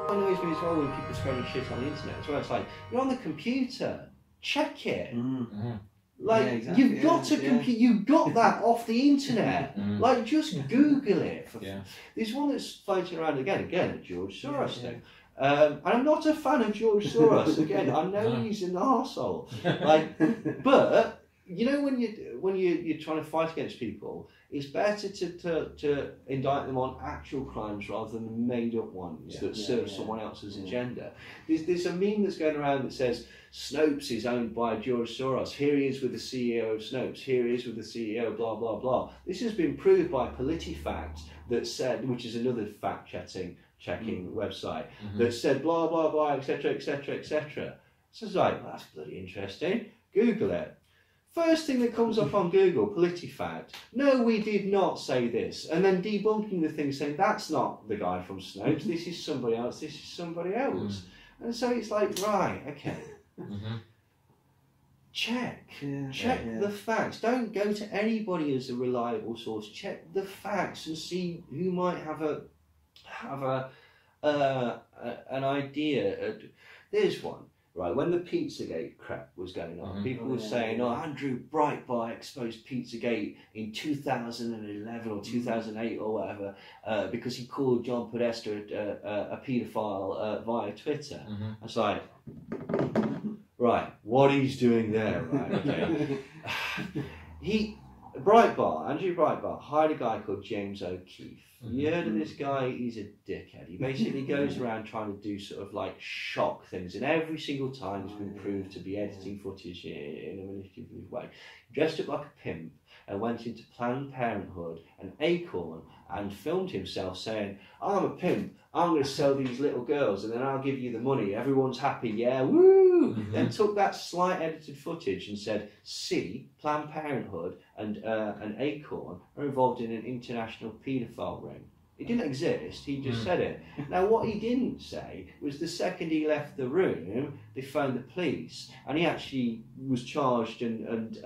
Annoys me as well when people spreading shit on the internet as well. It's like, you're on the computer, check it. Like, exactly. You've got to compute. You've got that off the internet. Like, just Google it. There's one that's floating around again, a George Soros thing. And I'm not a fan of George Soros. Again, I know he's an arsehole. Like, but you know, when you're trying to fight against people, it's better to indict them on actual crimes rather than made up ones that serve someone else's agenda. There's a meme that's going around that says Snopes is owned by George Soros. Here he is with the CEO of Snopes. Here he is with the CEO. Blah blah blah. This has been proved by PolitiFact that said, which is another fact-checking website that said blah blah blah, etc etc etc. So it's like, well, that's bloody interesting. Google it. First thing that comes up on Google, PolitiFact. No, we did not say this. And then debunking the thing, saying that's not the guy from Snopes. This is somebody else. This is somebody else. And so it's like, right, okay. Check the facts. Don't go to anybody as a reliable source. Check the facts and see who might have an idea. There's one. Right, when the Pizzagate crap was going on, people were saying, oh, Andrew Breitbart exposed Pizzagate in 2011 or 2008 or whatever because he called John Podesta a paedophile via Twitter. It's like, right, what he's doing there, right, okay. Andrew Breitbart hired a guy called James O'Keefe. You heard of this guy? He's a dickhead. He basically goes around trying to do sort of like shock things, and every single time he's been proved to be editing footage in a manipulative way. Dressed up like a pimp and went into Planned Parenthood and Acorn and filmed himself saying, I'm a pimp, I'm going to sell these little girls and then I'll give you the money, everyone's happy, yeah, woo! Then took that slight edited footage and said, see, Planned Parenthood and Acorn are involved in an international paedophile ring. It didn't exist, he just said it. Now what he didn't say was the second he left the room, they phoned the police, and he actually was charged and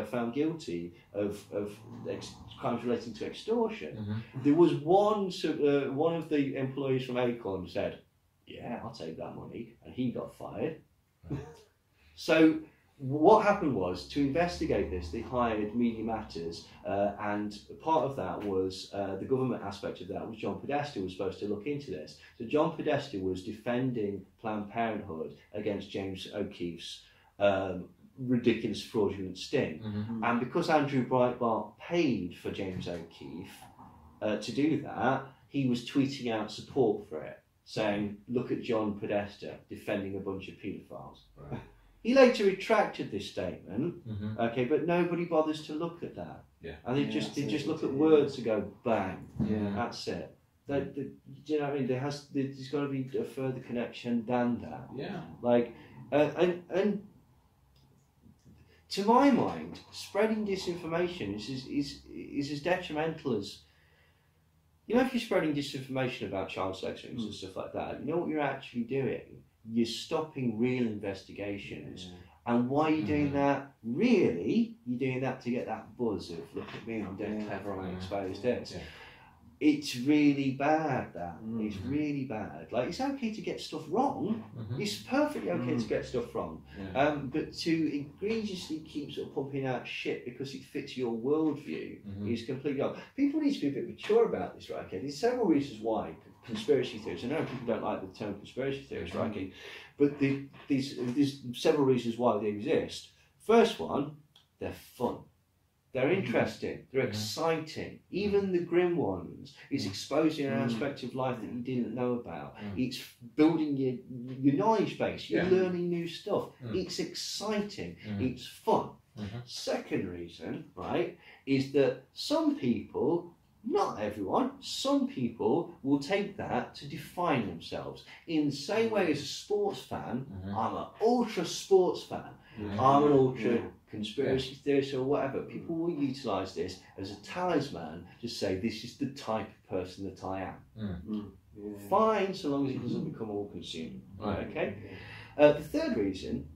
found guilty of crimes relating to extortion. There was one of the employees from Acorn who said, yeah, I'll take that money, and he got fired. So what happened was, to investigate this, they hired Media Matters, and part of that was, the government aspect of that was John Podesta was supposed to look into this. So John Podesta was defending Planned Parenthood against James O'Keefe's ridiculous fraudulent sting. And because Andrew Breitbart paid for James O'Keefe to do that, he was tweeting out support for it, saying, look at John Podesta defending a bunch of paedophiles. Right. He later retracted this statement, okay, but nobody bothers to look at that. And they just look at words and go, bang, that's it. Do you know what I mean? There's got to be a further connection than that. Like, and to my mind, spreading disinformation is as detrimental as, you know, if you're spreading disinformation about child sex rings and stuff like that, you know what you're actually doing? You're stopping real investigations. And why are you doing that? Really, you're doing that to get that buzz of, look at me, I'm doing clever, I exposed this. It's really bad, that. It's really bad. Like, it's okay to get stuff wrong. It's perfectly okay to get stuff wrong. But to egregiously keep sort of pumping out shit because it fits your worldview is completely wrong. People need to be a bit mature about this, right? Okay? There's several reasons why conspiracy theories, I know people don't like the term conspiracy theories, right? Okay? But there's several reasons why they exist. First one, they're fun. They're interesting, they're exciting. Even the grim ones, it's exposing an aspect of life that you didn't know about. It's building your knowledge base, you're learning new stuff. It's exciting, it's fun. Second reason, right, is that some people, not everyone, some people will take that to define themselves. In the same way as a sports fan, I'm an ultra sports fan. I'm an ultra conspiracy theorist or whatever. People will utilise this as a talisman to say this is the type of person that I am. Fine, so long as it doesn't become all consuming. Right, okay? The third reason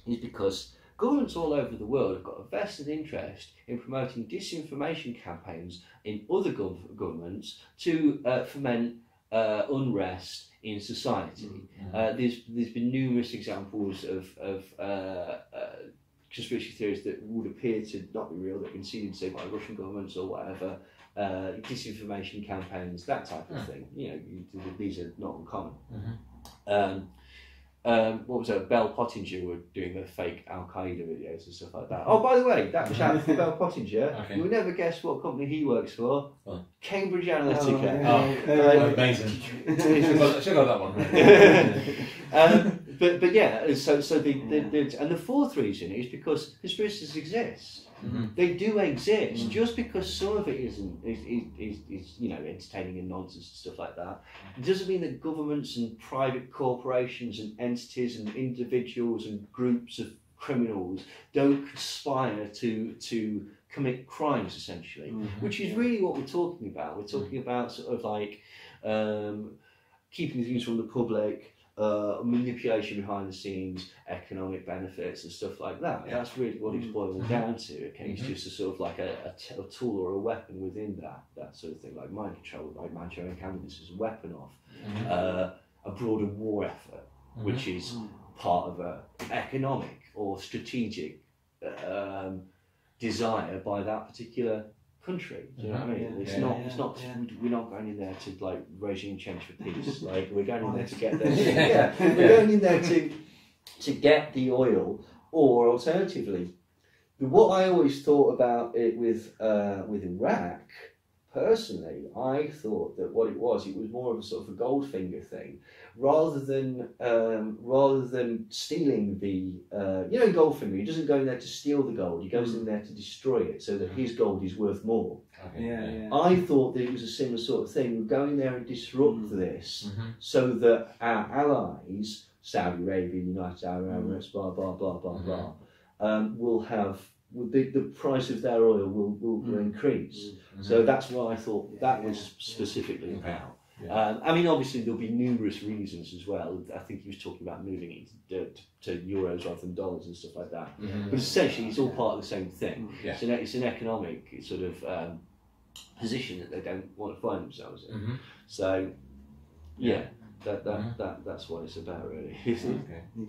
is because governments all over the world have got a vested interest in promoting disinformation campaigns in other governments to foment unrest in society. There's been numerous examples of conspiracy theories that would appear to not be real, that have been seeded, say, by Russian governments or whatever, disinformation campaigns, that type of thing. You know, these are not uncommon. What was it? Bell Pottinger were doing the fake Al Qaeda videos and stuff like that. Oh, by the way, that was out for Bell Pottinger. Okay. You'll never guess what company he works for. Oh. Cambridge Analytica. Amazing. Should have that one. But yeah, so and the fourth reason is because conspiracies exist. They do exist. Just because some of it is you know, entertaining and nonsense and stuff like that, it doesn't mean that governments and private corporations and entities and individuals and groups of criminals don't conspire to commit crimes, essentially, which is really what we're talking about. We're talking about sort of like keeping things from the public, manipulation behind the scenes, economic benefits and stuff like that. Yeah. That's really what it's boiling down to. Okay, it's just a sort of like a tool or a weapon within that sort of thing, like mind control, like Manchurian candidates as a weapon of a broader war effort, which is part of a economic or strategic desire by that particular country. Do you know what I mean? It's not. We're not going in there to like regime change for peace. Like, we're going in there to get there. We're going in there to get the oil, or alternatively, what I always thought about it with Iraq. Personally, I thought that what it was more of a sort of a Goldfinger thing, rather than stealing the, you know, Goldfinger. He doesn't go in there to steal the gold. He goes in there to destroy it, so that his gold is worth more. Okay. I thought that it was a similar sort of thing. We're going there and disrupt this, so that our allies, Saudi Arabia, United Arab Emirates, blah blah blah blah blah, will have. The price of their oil will increase. So that's what I thought that was specifically about. I mean, obviously there'll be numerous reasons as well. I think he was talking about moving it to euros rather than dollars and stuff like that. But essentially it's all part of the same thing. It's an economic sort of position that they don't want to find themselves in. So that's what it's about, really. Need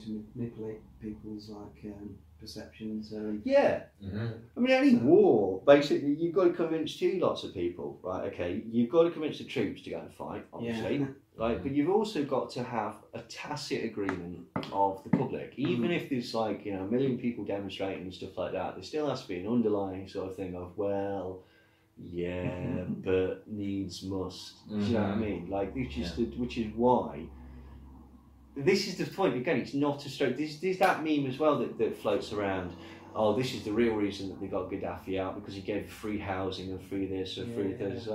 to manipulate people's perceptions. I mean, any war, basically, you've got to convince two lots of people, right? Okay, you've got to convince the troops to go and fight, obviously, right? But you've also got to have a tacit agreement of the public. Even if there's like, you know, 1 million people demonstrating and stuff like that, there still has to be an underlying sort of thing of, well, but needs must. Do you know what I mean? Like, which is why. This is the point, again, it's not a stroke. There's that meme as well that floats around. Oh, this is the real reason that they got Gaddafi out, because he gave free housing and free this and free this.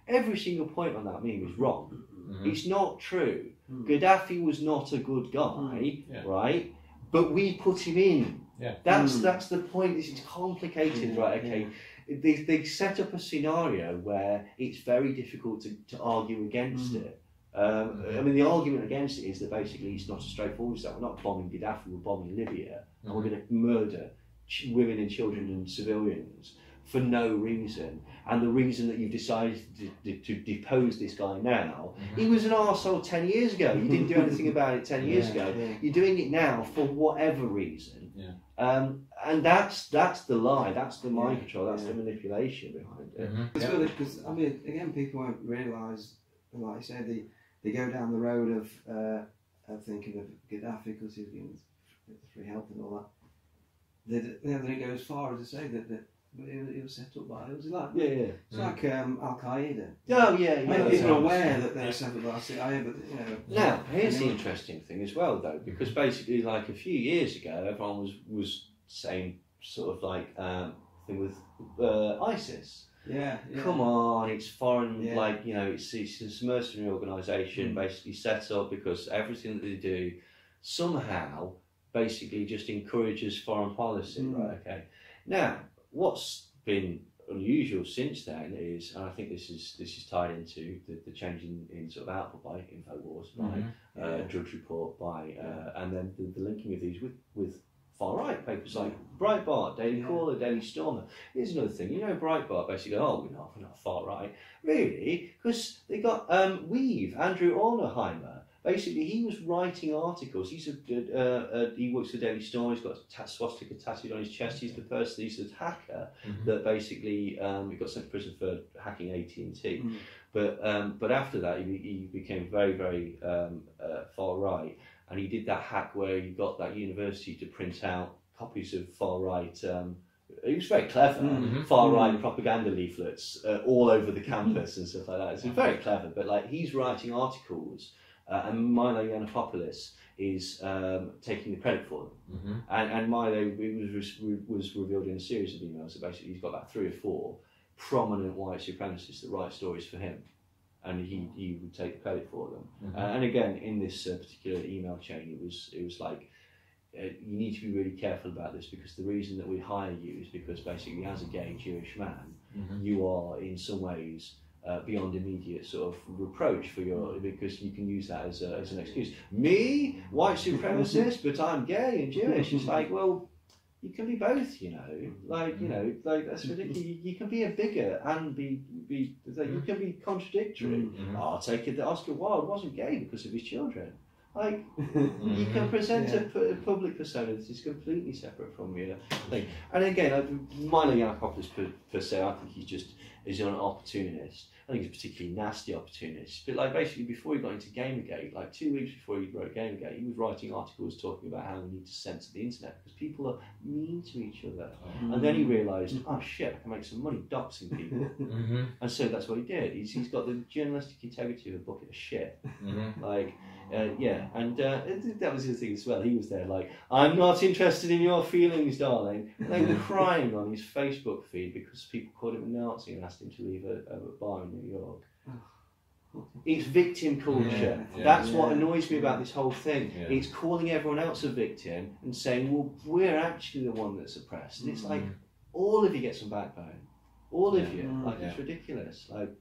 Every single point on that meme is wrong. It's not true. Gaddafi was not a good guy, right? But we put him in. That's the point. This is complicated, right? Okay. They set up a scenario where it's very difficult to argue against it. I mean, the argument against it is that basically it's not as straightforward as that. We're not bombing Gaddafi, we're bombing Libya, and we're going to murder women and children and civilians for no reason. And the reason that you've decided to depose this guy now, he was an arsehole 10 years ago. You didn't do anything about it 10 years ago. You're doing it now for whatever reason. And that's the lie, that's the mind control, that's the manipulation behind it. It's really, because, I mean, again, people won't realise, like I said, they go down the road of thinking of Gaddafi because he's getting free health and all that. They don't go as far as to say that it was set up by, it was like, it's like Al Qaeda. People are aware that they're set up by CIA, but you know. Now, here's the interesting thing as well, though, because basically, like a few years ago, everyone was saying sort of like thing with ISIS. Come on, it's foreign, like, you know, it's a mercenary organisation basically set up because everything that they do somehow basically just encourages foreign policy, right? Okay. Now, what's been unusual since then is, and I think this is tied into the change in sort of output by Infowars, by Drudge Report, by and then the linking of these with far right papers like Breitbart, Daily Caller, Daily Stormer. Here's another thing, you know, Breitbart basically go, oh, we're not far right, really, because they got Andrew Ornheimer. Basically, he was writing articles. He works for Daily Storm. He's got a swastika tattooed on his chest. He's the person, he's the hacker that basically he got sent to prison for hacking AT&T. But after that, he became very, very far right, and he did that hack where he got that university to print out copies of far right. He was very clever, far right propaganda leaflets all over the campus and stuff like that. So very clever. But like he's writing articles. And Milo Yiannopoulos is taking the credit for them. And Milo, it was revealed in a series of emails that basically he's got about 3 or 4 prominent white supremacists that write stories for him, and he would take the credit for them. And again, in this particular email chain, it was like, you need to be really careful about this, because the reason that we hire you is because basically as a gay Jewish man, you are in some ways beyond immediate sort of reproach for because you can use that as an excuse. Me, white supremacist, but I'm gay and Jewish. It's like, well, you can be both, you know. Like, you know, like that's ridiculous. You can be a bigot and be you can be contradictory. I'll take it that Oscar Wilde wasn't gay because of his children. Like, you can present a public persona that is completely separate from your thing. And again, Milo Yiannopoulos per se, I think he's an opportunist. I think he's a particularly nasty opportunist. But like basically before he got into Gamergate, like 2 weeks before he wrote Gamergate, he was writing articles talking about how we need to censor the internet because people are mean to each other. And then he realised, oh shit, I can make some money doxing people. And so that's what he did. He's got the journalistic integrity of a bucket of shit. Like, and that was the thing as well. He was there like, I'm not interested in your feelings, darling. And they were crying on his Facebook feed because people called him a Nazi and asked him to leave a bar in New York. It's victim culture. That's what annoys me about this whole thing. It's calling everyone else a victim and saying, well, we're actually the one that's oppressed. And it's like, all of you get some backbone. All of you. Like, it's ridiculous. Like,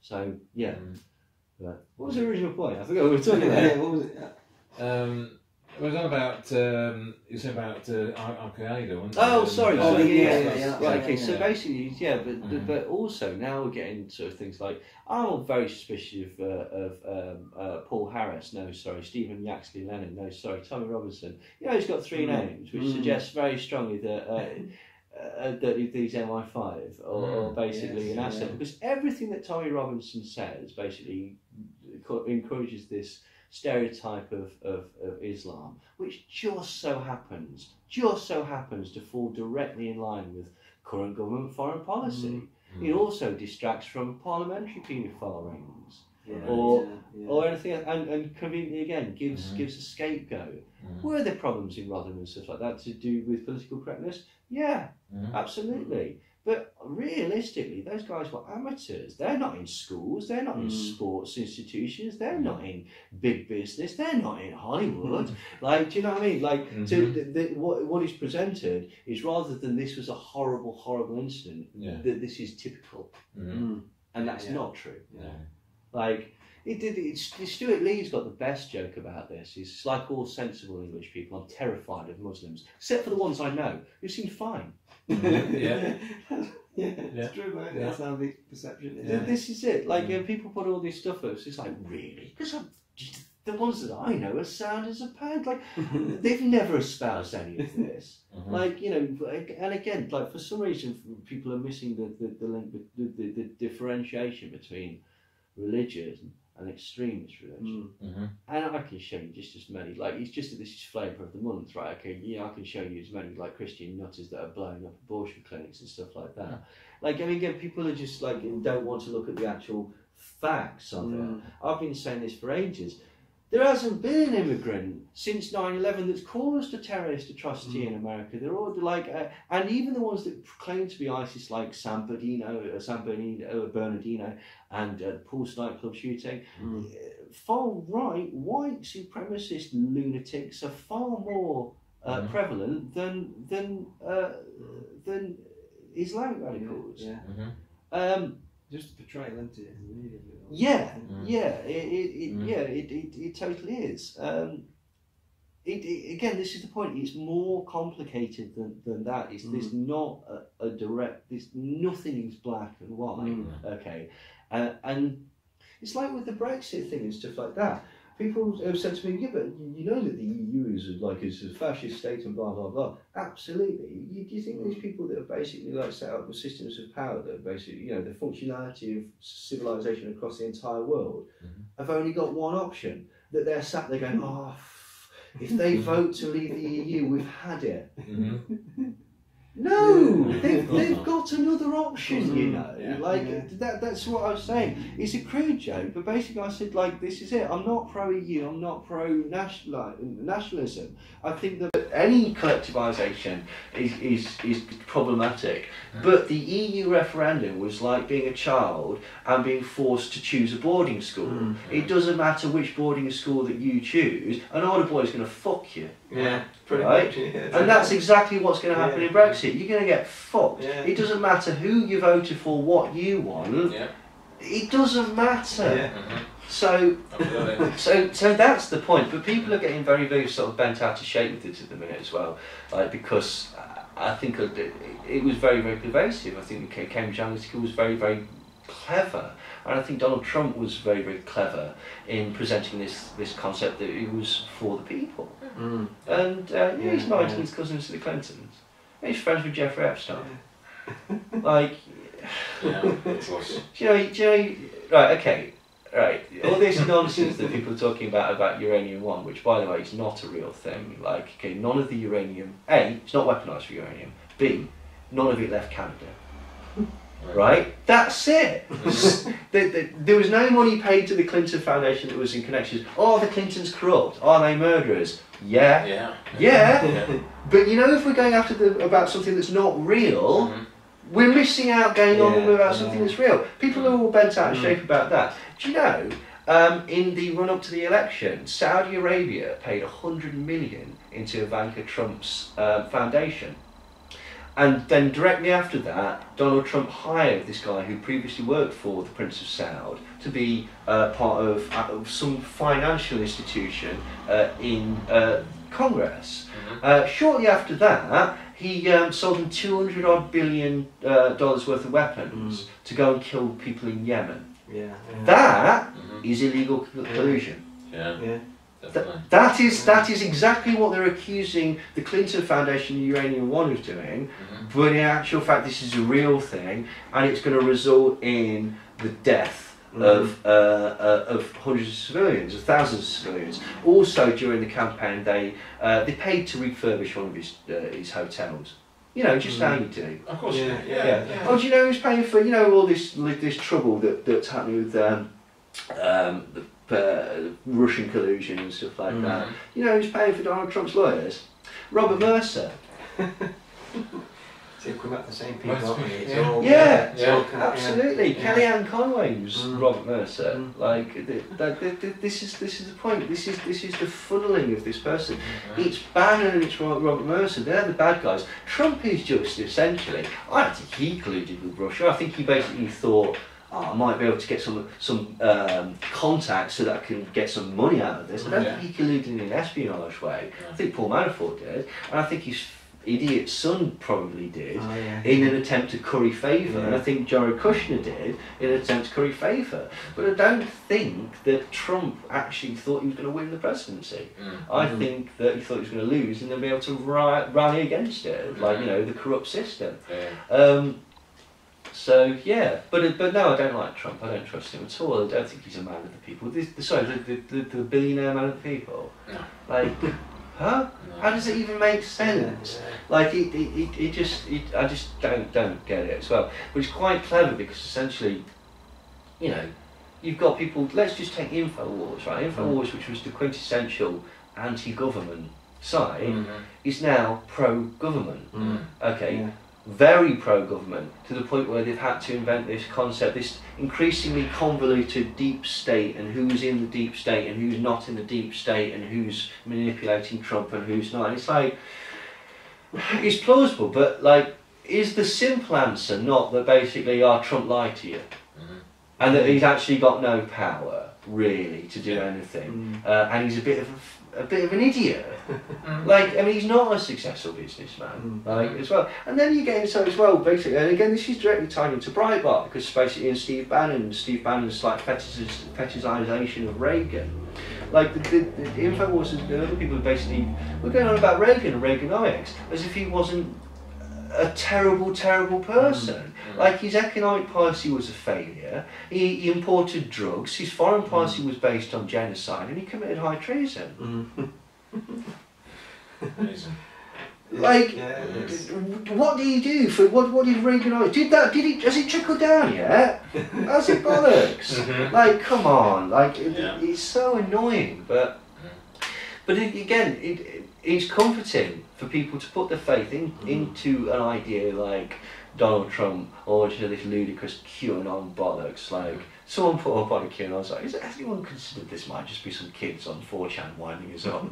so, yeah. But what was the original point? I forgot what we were talking about. What was it? It was on about, you said about Al-Qaeda, wasn't it? Oh, sorry. Yeah. Right, okay, so basically, but also now we're getting sort of things like, I'm very suspicious of Paul Harris, Stephen Yaxley Lennon, Tommy Robinson. You know, he's got 3 names, which suggests very strongly that he's MI5 or basically an asset, because everything that Tommy Robinson says basically encourages this stereotype of Islam, which just so happens to fall directly in line with current government foreign policy. It also distracts from parliamentary paedophile rings. Or anything, and conveniently again gives a scapegoat. Were there problems in Rotherham and stuff like that to do with political correctness? Yeah, absolutely. But realistically, those guys were amateurs. They're not in schools. They're not in sports institutions. They're not in big business. They're not in Hollywood. Like, do you know what I mean? Like, what is presented is, rather than this was a horrible, horrible incident, that this is typical, and that's not true. Like, Stuart Lee's got the best joke about this. It's like all sensible English people, I'm terrified of Muslims, except for the ones I know, who seem fine. It's true, right? That's how the perception is. This is it. Like, people put all this stuff up, so it's like, really? Because the ones that I know are sound as a pound. Like, they've never espoused any of this. Like, you know, and again, like, for some reason, people are missing the link, the differentiation between religion and extremist religion. And I can show you just as many, like, it's just that this is flavour of the month, right? Okay, yeah, I can show you as many, like, Christian nutters that are blowing up abortion clinics and stuff like that. Like, I mean, again, people are just, like, don't want to look at the actual facts of it. I've been saying this for ages. There hasn't been an immigrant since 9/11 that's caused a terrorist atrocity in America. They're all like, and even the ones that claim to be ISIS, like San Bernardino, and Paul's nightclub shooting, far right white supremacist lunatics are far more prevalent than Islamic radicals. Yeah. Mm-hmm. Just portrayal, isn't it? Yeah, it totally is. Again, this is the point. It's more complicated than that. There's not a direct. There's nothing is black and white. Okay, and it's like with the Brexit thing and stuff like that. People have said to me, yeah, but you know that the EU is like it's a fascist state and blah blah blah. Absolutely. Do you think these people that have basically like set up the systems of power that basically, you know, the functionality of civilization across the entire world have only got one option, that they're sat there going, oh, if they vote to leave the EU, we've had it. No, they've got another option, you know. That's what I was saying. It's a crude joke, but basically I said, like, this is it. I'm not pro-EU, I'm not pro-nationalism. I think that any collectivisation is problematic. But the EU referendum was like being a child and being forced to choose a boarding school. It doesn't matter which boarding school that you choose, an older boy's going to fuck you. Yeah, pretty right? much. Yeah. And that's exactly what's going to happen in Brexit. You're going to get fucked. Yeah. It doesn't matter who you voted for, what you want. Yeah. It doesn't matter. Yeah. So that's the point. But people are getting very, very sort of bent out of shape with it at the minute as well, like, because I think it was very, very pervasive. I think Cambridge Analytica was very, very clever. And I think Donald Trump was very, very clever in presenting this concept that it was for the people. And he's married to his cousins to the Clintons. He's friends with Jeffrey Epstein. Like, do you know, right, okay, right. All this nonsense that people are talking about uranium one, which by the way is not a real thing. Like, okay, none of the uranium, A, it's not weaponised for uranium. B, none of it left Canada. Right? That's it. There was no money paid to the Clinton Foundation that was in connections. Oh, the Clintons corrupt. Are they murderers? Yeah. But you know, if we're going after about something that's not real, we're missing out going on about something that's real. People are all bent out of shape about that. Do you know, in the run-up to the election, Saudi Arabia paid 100 million into Ivanka Trump's foundation. And then directly after that, Donald Trump hired this guy who previously worked for the Prince of Saud to be part of some financial institution in Congress. Shortly after that, he sold them $200 billion worth of weapons to go and kill people in Yemen. That is illegal collusion. That is exactly what they're accusing the Clinton Foundation and Uranium One of doing, but in actual fact this is a real thing, and it's going to result in the death of hundreds of civilians, of thousands of civilians. Also during the campaign they paid to refurbish one of his hotels. You know, just how you do. Of course, Oh, do you know who's paying for, you know, all this trouble that's happening with Russian collusion and stuff like that? You know who's paying for Donald Trump's lawyers? Robert Mercer. So we're about the same people, aren't we? Absolutely. Kellyanne Conway's Robert Mercer. Like this is the point. This is the funneling of this person. It's Bannon and it's Robert Mercer. They're the bad guys. Trump is just essentially. I don't think he colluded with Russia. I think he basically thought, I might be able to get some contacts so that I can get some money out of this. I don't think he colluded in an espionage way. I think Paul Manafort did, and I think his idiot son probably did in an attempt to curry favour, and I think Jared Kushner did in an attempt to curry favour. But I don't think that Trump actually thought he was going to win the presidency. I think that he thought he was going to lose and then be able to rally against it, like, you know, the corrupt system. So yeah, but no, I don't like Trump. I don't trust him at all. I don't think he's a man of the people. The billionaire man of the people. No. Like, huh? No. How does it even make sense? Like, I just don't get it as well. But it's quite clever because essentially, you know, you've got people. Let's just take Infowars, right? Infowars, which was the quintessential anti-government side, is now pro-government. Okay. Very pro-government, to the point where they've had to invent this concept, this increasingly convoluted deep state, and who's in the deep state and who's not in the deep state, and who's manipulating Trump and who's not. And it's like, it's plausible, but like, is the simple answer not that basically Trump lied to you, and that he's actually got no power really to do anything, and he's a bit of an idiot. Like, I mean, he's not a successful businessman, like, as well. And then you get into as well, basically, and again, this is directly tied into Breitbart, because basically in Steve Bannon's like fetishization of Reagan. Like, the InfoWars and the other people basically were going on about Reagan and Reaganomics as if he wasn't a terrible, terrible person. Like, his economic policy was a failure, he imported drugs, his foreign policy was based on genocide, and he committed high treason. Amazing. Like, what do you do for what did Reaganomics has it trickled down yet? Has it bollocks? Like, come on, like it's so annoying, but it's comforting for people to put their faith into an idea like Donald Trump or this ludicrous QAnon bollocks. Like, someone put up on a QAnon, I was like, has anyone considered this might just be some kids on 4chan winding us up?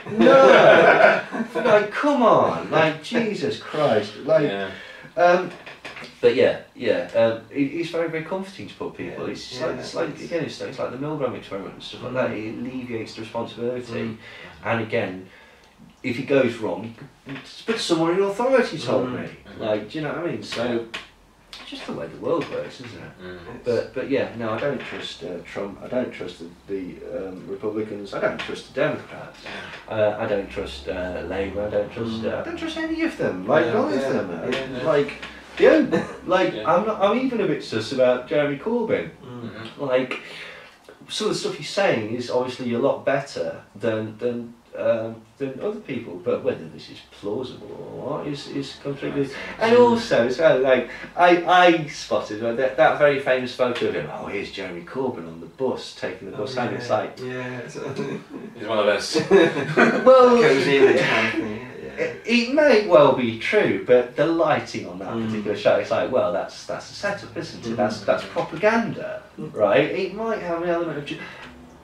No! Like, come on! Like, Jesus Christ! Like, but it's very, very comforting to put people. It's like the Milgram experiment and stuff like that. It alleviates the responsibility, and again, if it goes wrong, but someone in authority told me. Like, do you know what I mean? So, it's just the way the world works, isn't it? But yeah, no, I don't trust Trump. I don't trust the Republicans. I don't trust the Democrats. I don't trust Labour. I don't trust any of them. Like, none of them. Like, I'm even a bit sus about Jeremy Corbyn. Like, some of the stuff he's saying is obviously a lot better than other people, but whether this is plausible or what is completely. And also, so like I spotted that very famous photo of him. Oh, here's Jeremy Corbyn on the bus taking the bus home. It's like he's one of us. Well, it may well be true, but the lighting on that particular shot, it's like, well, that's a setup, isn't it? That's propaganda, right? It might have an element of.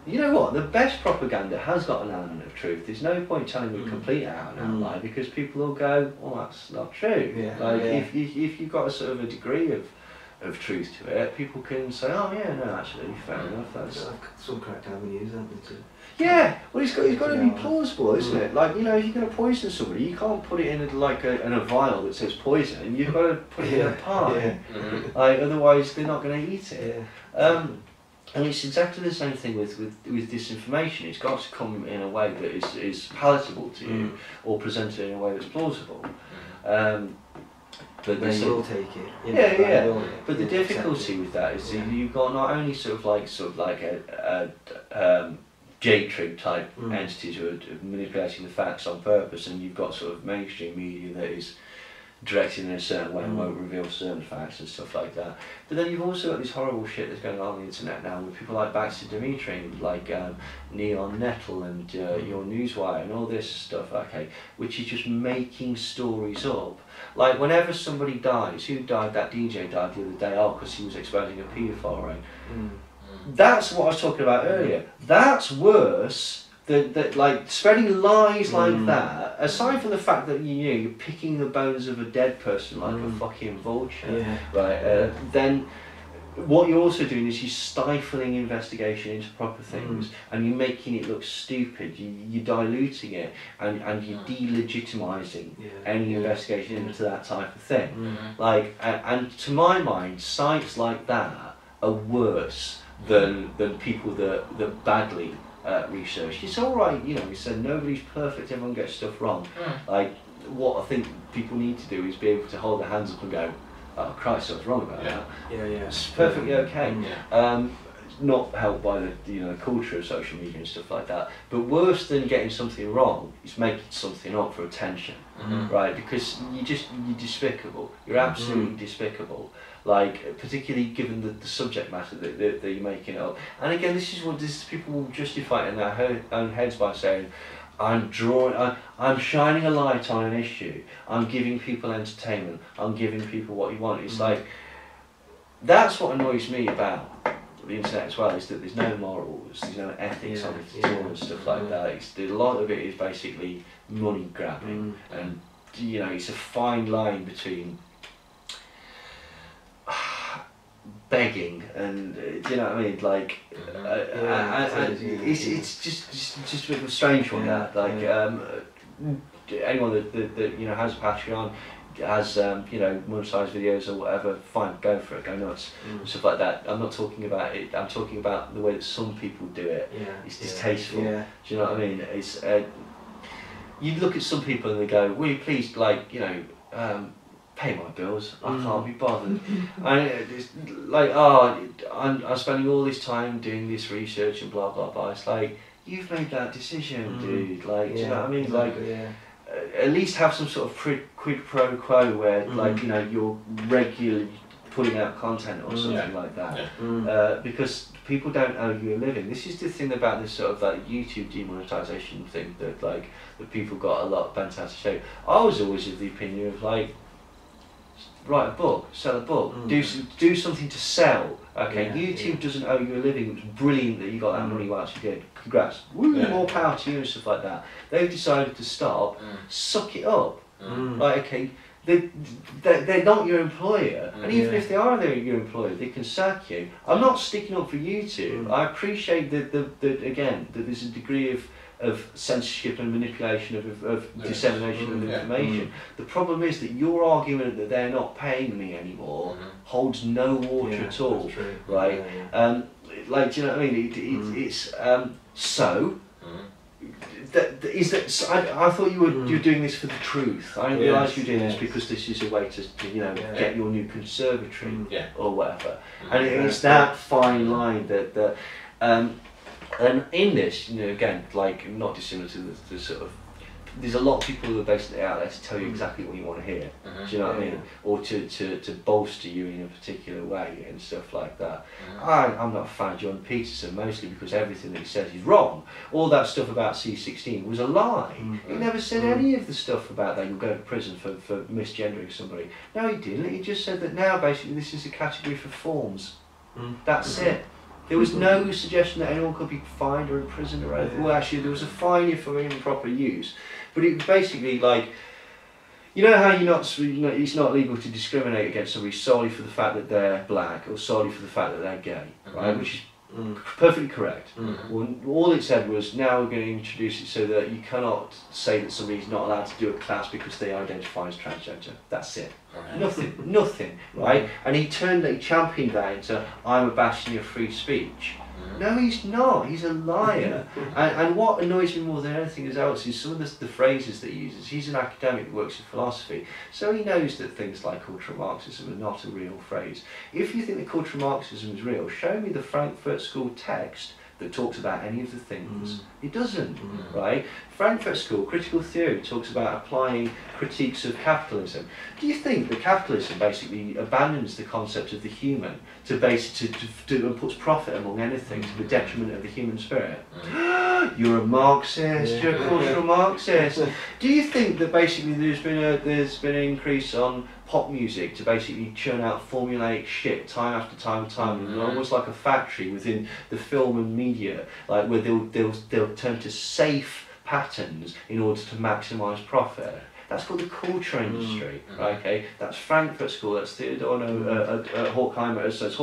You know what? The best propaganda has got an element of truth. There's no point telling a complete out and out lie, because people will go, "Well, that's not true." If you've got a sort of a degree of truth to it, people can say, "Oh yeah, no, actually, fair enough." That's some correct avenues, aren't there? Yeah, well, it's got to be plausible, isn't it? Like, you know, if you're going to poison somebody, you can't put it in a vial that says poison. You've got to put it in a pie. Like, otherwise, they're not going to eat it. And it's exactly the same thing with disinformation. It's got to come in a way that is palatable to you, or presented in a way that's plausible. But they will take it. But the difficulty with that is that you've got not only sort of like a J-trig type entities who are manipulating the facts on purpose, and you've got sort of mainstream media that is directed in a certain way and won't reveal certain facts and stuff like that. But then you've also got this horrible shit that's going on the internet now with people like Baxter Dimitri, like Neon Nettle and Your Newswire and all this stuff, okay, which is just making stories up. Like, whenever somebody dies, who died? That DJ died the other day, because he was exposing a paedophile, right? That's what I was talking about earlier. That's worse than like spreading lies like that. Aside from the fact that you're picking the bones of a dead person like a fucking vulture, right? Then what you're also doing is you're stifling investigation into proper things, and you're making it look stupid. You're diluting it, and you're delegitimising any investigation into that type of thing. Like, and to my mind, sites like that are worse than people that badly research. It's all right, you know. We said nobody's perfect. Everyone gets stuff wrong. Like, what I think people need to do is be able to hold their hands up and go, "Oh Christ, I was wrong about that." It's perfectly okay. Not helped by the culture of social media and stuff like that. But worse than getting something wrong is making something up for attention, right? Because you're despicable. You're absolutely despicable. Like, particularly given the subject matter that you're making up. And again, this is people will justify it in their own heads by saying, I'm shining a light on an issue, I'm giving people entertainment, I'm giving people what you want. It's like, that's what annoys me about the internet as well, is that there's no morals, there's no ethics on it at all and stuff like that. A lot of it is basically money grabbing and you know, it's a fine line between begging and do you know what I mean? Like, it's just a bit of a strange one. That like anyone that you know has a Patreon, has you know monetized videos or whatever, fine, go for it, go nuts, stuff like that. I'm not talking about it. I'm talking about the way that some people do it. It's distasteful. Do you know what I mean? It's you look at some people and they go, "Will you please, like, you know, pay my bills? I can't be bothered." And it's like, oh, I'm spending all this time doing this research and blah blah blah. It's like, you've made that decision, dude. Like, do you know what I mean? Like, at least have some sort of quid pro quo where, like, you know, you're regularly putting out content or something like that. Because people don't owe you a living. This is the thing about this sort of like YouTube demonetization thing that like that people got a lot bent out of shape. I was always of the opinion of like, write a book, sell a book, do something to sell. Okay, YouTube doesn't owe you a living. It was brilliant that you got that money whilst you did. Congrats. Woo, more power to you and stuff like that. They've decided to stop. Suck it up. Like, okay, they're not your employer, and even if they are your employer, they can sack you. I'm not sticking up for YouTube. I appreciate that again that there's a degree of censorship and manipulation of dissemination of information. The problem is that your argument that they're not paying me anymore holds no water at all, right? Like, do you know what I mean? It's so. I thought you were doing this for the truth. I didn't realise you were doing this because this is a way to you know get your new conservatory or whatever. And it's that fine line that and in this, you know, again, like, not dissimilar to the sort of, there's a lot of people who are basically out there to tell you exactly what you want to hear. Do you know what I mean? Or to bolster you in a particular way and stuff like that. I'm not a fan of John Peterson, mostly because everything that he says is wrong. All that stuff about C16 was a lie. He never said any of the stuff about that you'll go to prison for misgendering somebody. No, he didn't. He just said that now basically this is a category for forms. That's it. There was no suggestion that anyone could be fined or imprisoned or anything. Well, actually, there was a fine for improper use. But it was basically like, you know how it's not legal to discriminate against somebody solely for the fact that they're black or solely for the fact that they're gay, right? Which is perfectly correct. Well, all it said was, now we're going to introduce it so that you cannot say that somebody's not allowed to do a class because they identify as transgender. That's it. Nothing, right? And he championed that into, I'm a bastion of free speech. No, he's not. He's a liar. and what annoys me more than anything else is some of the phrases that he uses. He's an academic that works in philosophy, so he knows that things like cultural Marxism are not a real phrase. If you think that cultural Marxism is real, show me the Frankfurt School text that talks about any of the things. It doesn't, right? Frankfurt School, critical theory, talks about applying critiques of capitalism. Do you think that capitalism basically abandons the concept of the human and puts profit among anything to the detriment of the human spirit? You're a Marxist. You're a cultural Marxist. Do you think that basically there's been an increase on pop music to basically churn out formulaic shit time after time and time, and almost like a factory within the film and media, like where they'll turn to safe patterns in order to maximise profit? That's called the culture industry, right? Okay, that's Frankfurt School. That's the Adorno, Horkheimer. So it's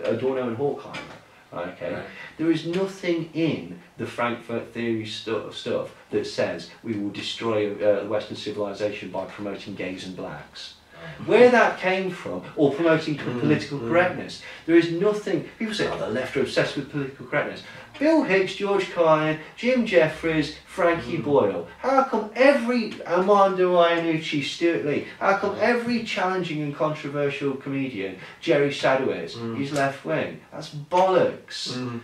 Adorno and Horkheimer. Okay, there is nothing in the Frankfurt theory stuff that says we will destroy Western civilization by promoting gays and blacks. Where that came from, or promoting political correctness, there is nothing. People say, oh, the left are obsessed with political correctness. Bill Hicks, George Carlin, Jim Jeffries, Frankie Boyle. How come every Armando Iannucci, Stuart Lee, how come every challenging and controversial comedian, Jerry Sadowitz, is left wing? That's bollocks.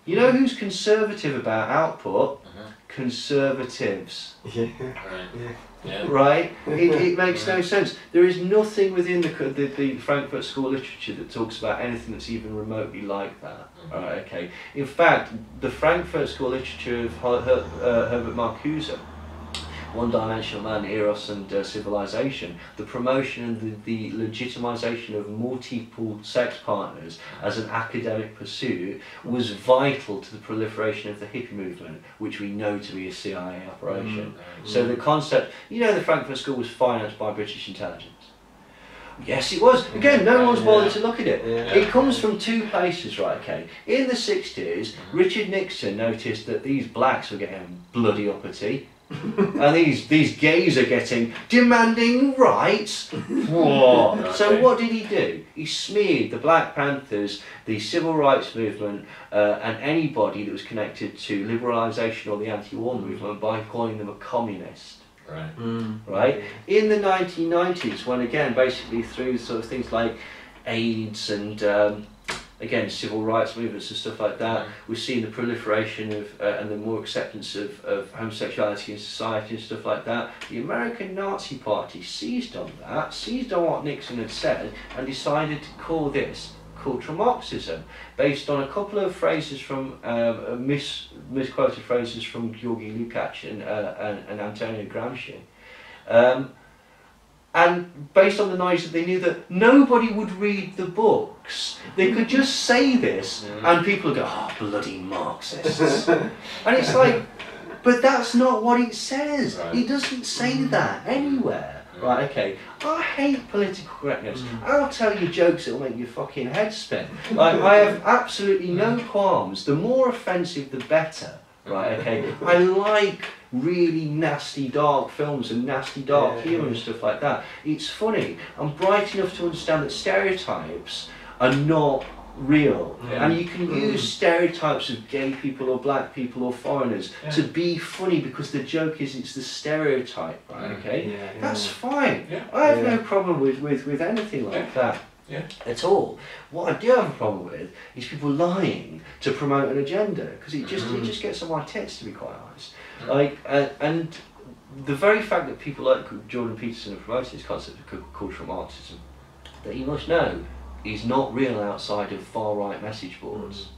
You know who's conservative about output? Conservatives. Right? It makes no sense. There is nothing within the Frankfurt School literature that talks about anything that's even remotely like that. Alright, okay. In fact, the Frankfurt School literature of Herbert Marcuse one-dimensional man, eros and civilization, the promotion and the legitimization of multiple sex partners as an academic pursuit was vital to the proliferation of the hippie movement, which we know to be a CIA operation. So the concept, you know, the Frankfurt School was financed by British intelligence. Yes, it was. Again, no one's bothered to look at it. It comes from two places, right, okay. In the 60s, Richard Nixon noticed that these blacks were getting bloody uppity. And these gays are demanding rights. Whoa. So what did he do? He smeared the Black Panthers, the civil rights movement, and anybody that was connected to liberalisation or the anti-war movement by calling them a communist. Right. In the 1990s, when again, basically through sort of things like AIDS and again civil rights movements and stuff like that, we've seen the proliferation of and the more acceptance of homosexuality in society and stuff like that. The American Nazi Party seized on that, seized on what Nixon had said, and decided to call this cultural Marxism, based on a couple of phrases from misquoted phrases from Georgi Lukács and Antonio Gramsci, and based on the knowledge that they knew that nobody would read the books. They could just say this, and people would go, "Oh, bloody Marxists!" And it's like, but that's not what it says. It doesn't say that anywhere. Right, okay. I hate political correctness. I'll tell you jokes that'll make your fucking head spin. Like, I have absolutely no qualms. The more offensive, the better. Right, okay. I like really nasty, dark films and nasty, dark humour and stuff like that. It's funny. I'm bright enough to understand that stereotypes are not real, and you can use stereotypes of gay people or black people or foreigners to be funny, because the joke is it's the stereotype, right? Okay, that's fine. I have no problem with anything like that at all. What I do have a problem with is people lying to promote an agenda, because it just gets on my tits, to be quite honest. Like, and the very fact that people like Jordan Peterson have promoted this concept of cultural Marxism, that you must know is not real outside of far-right message boards.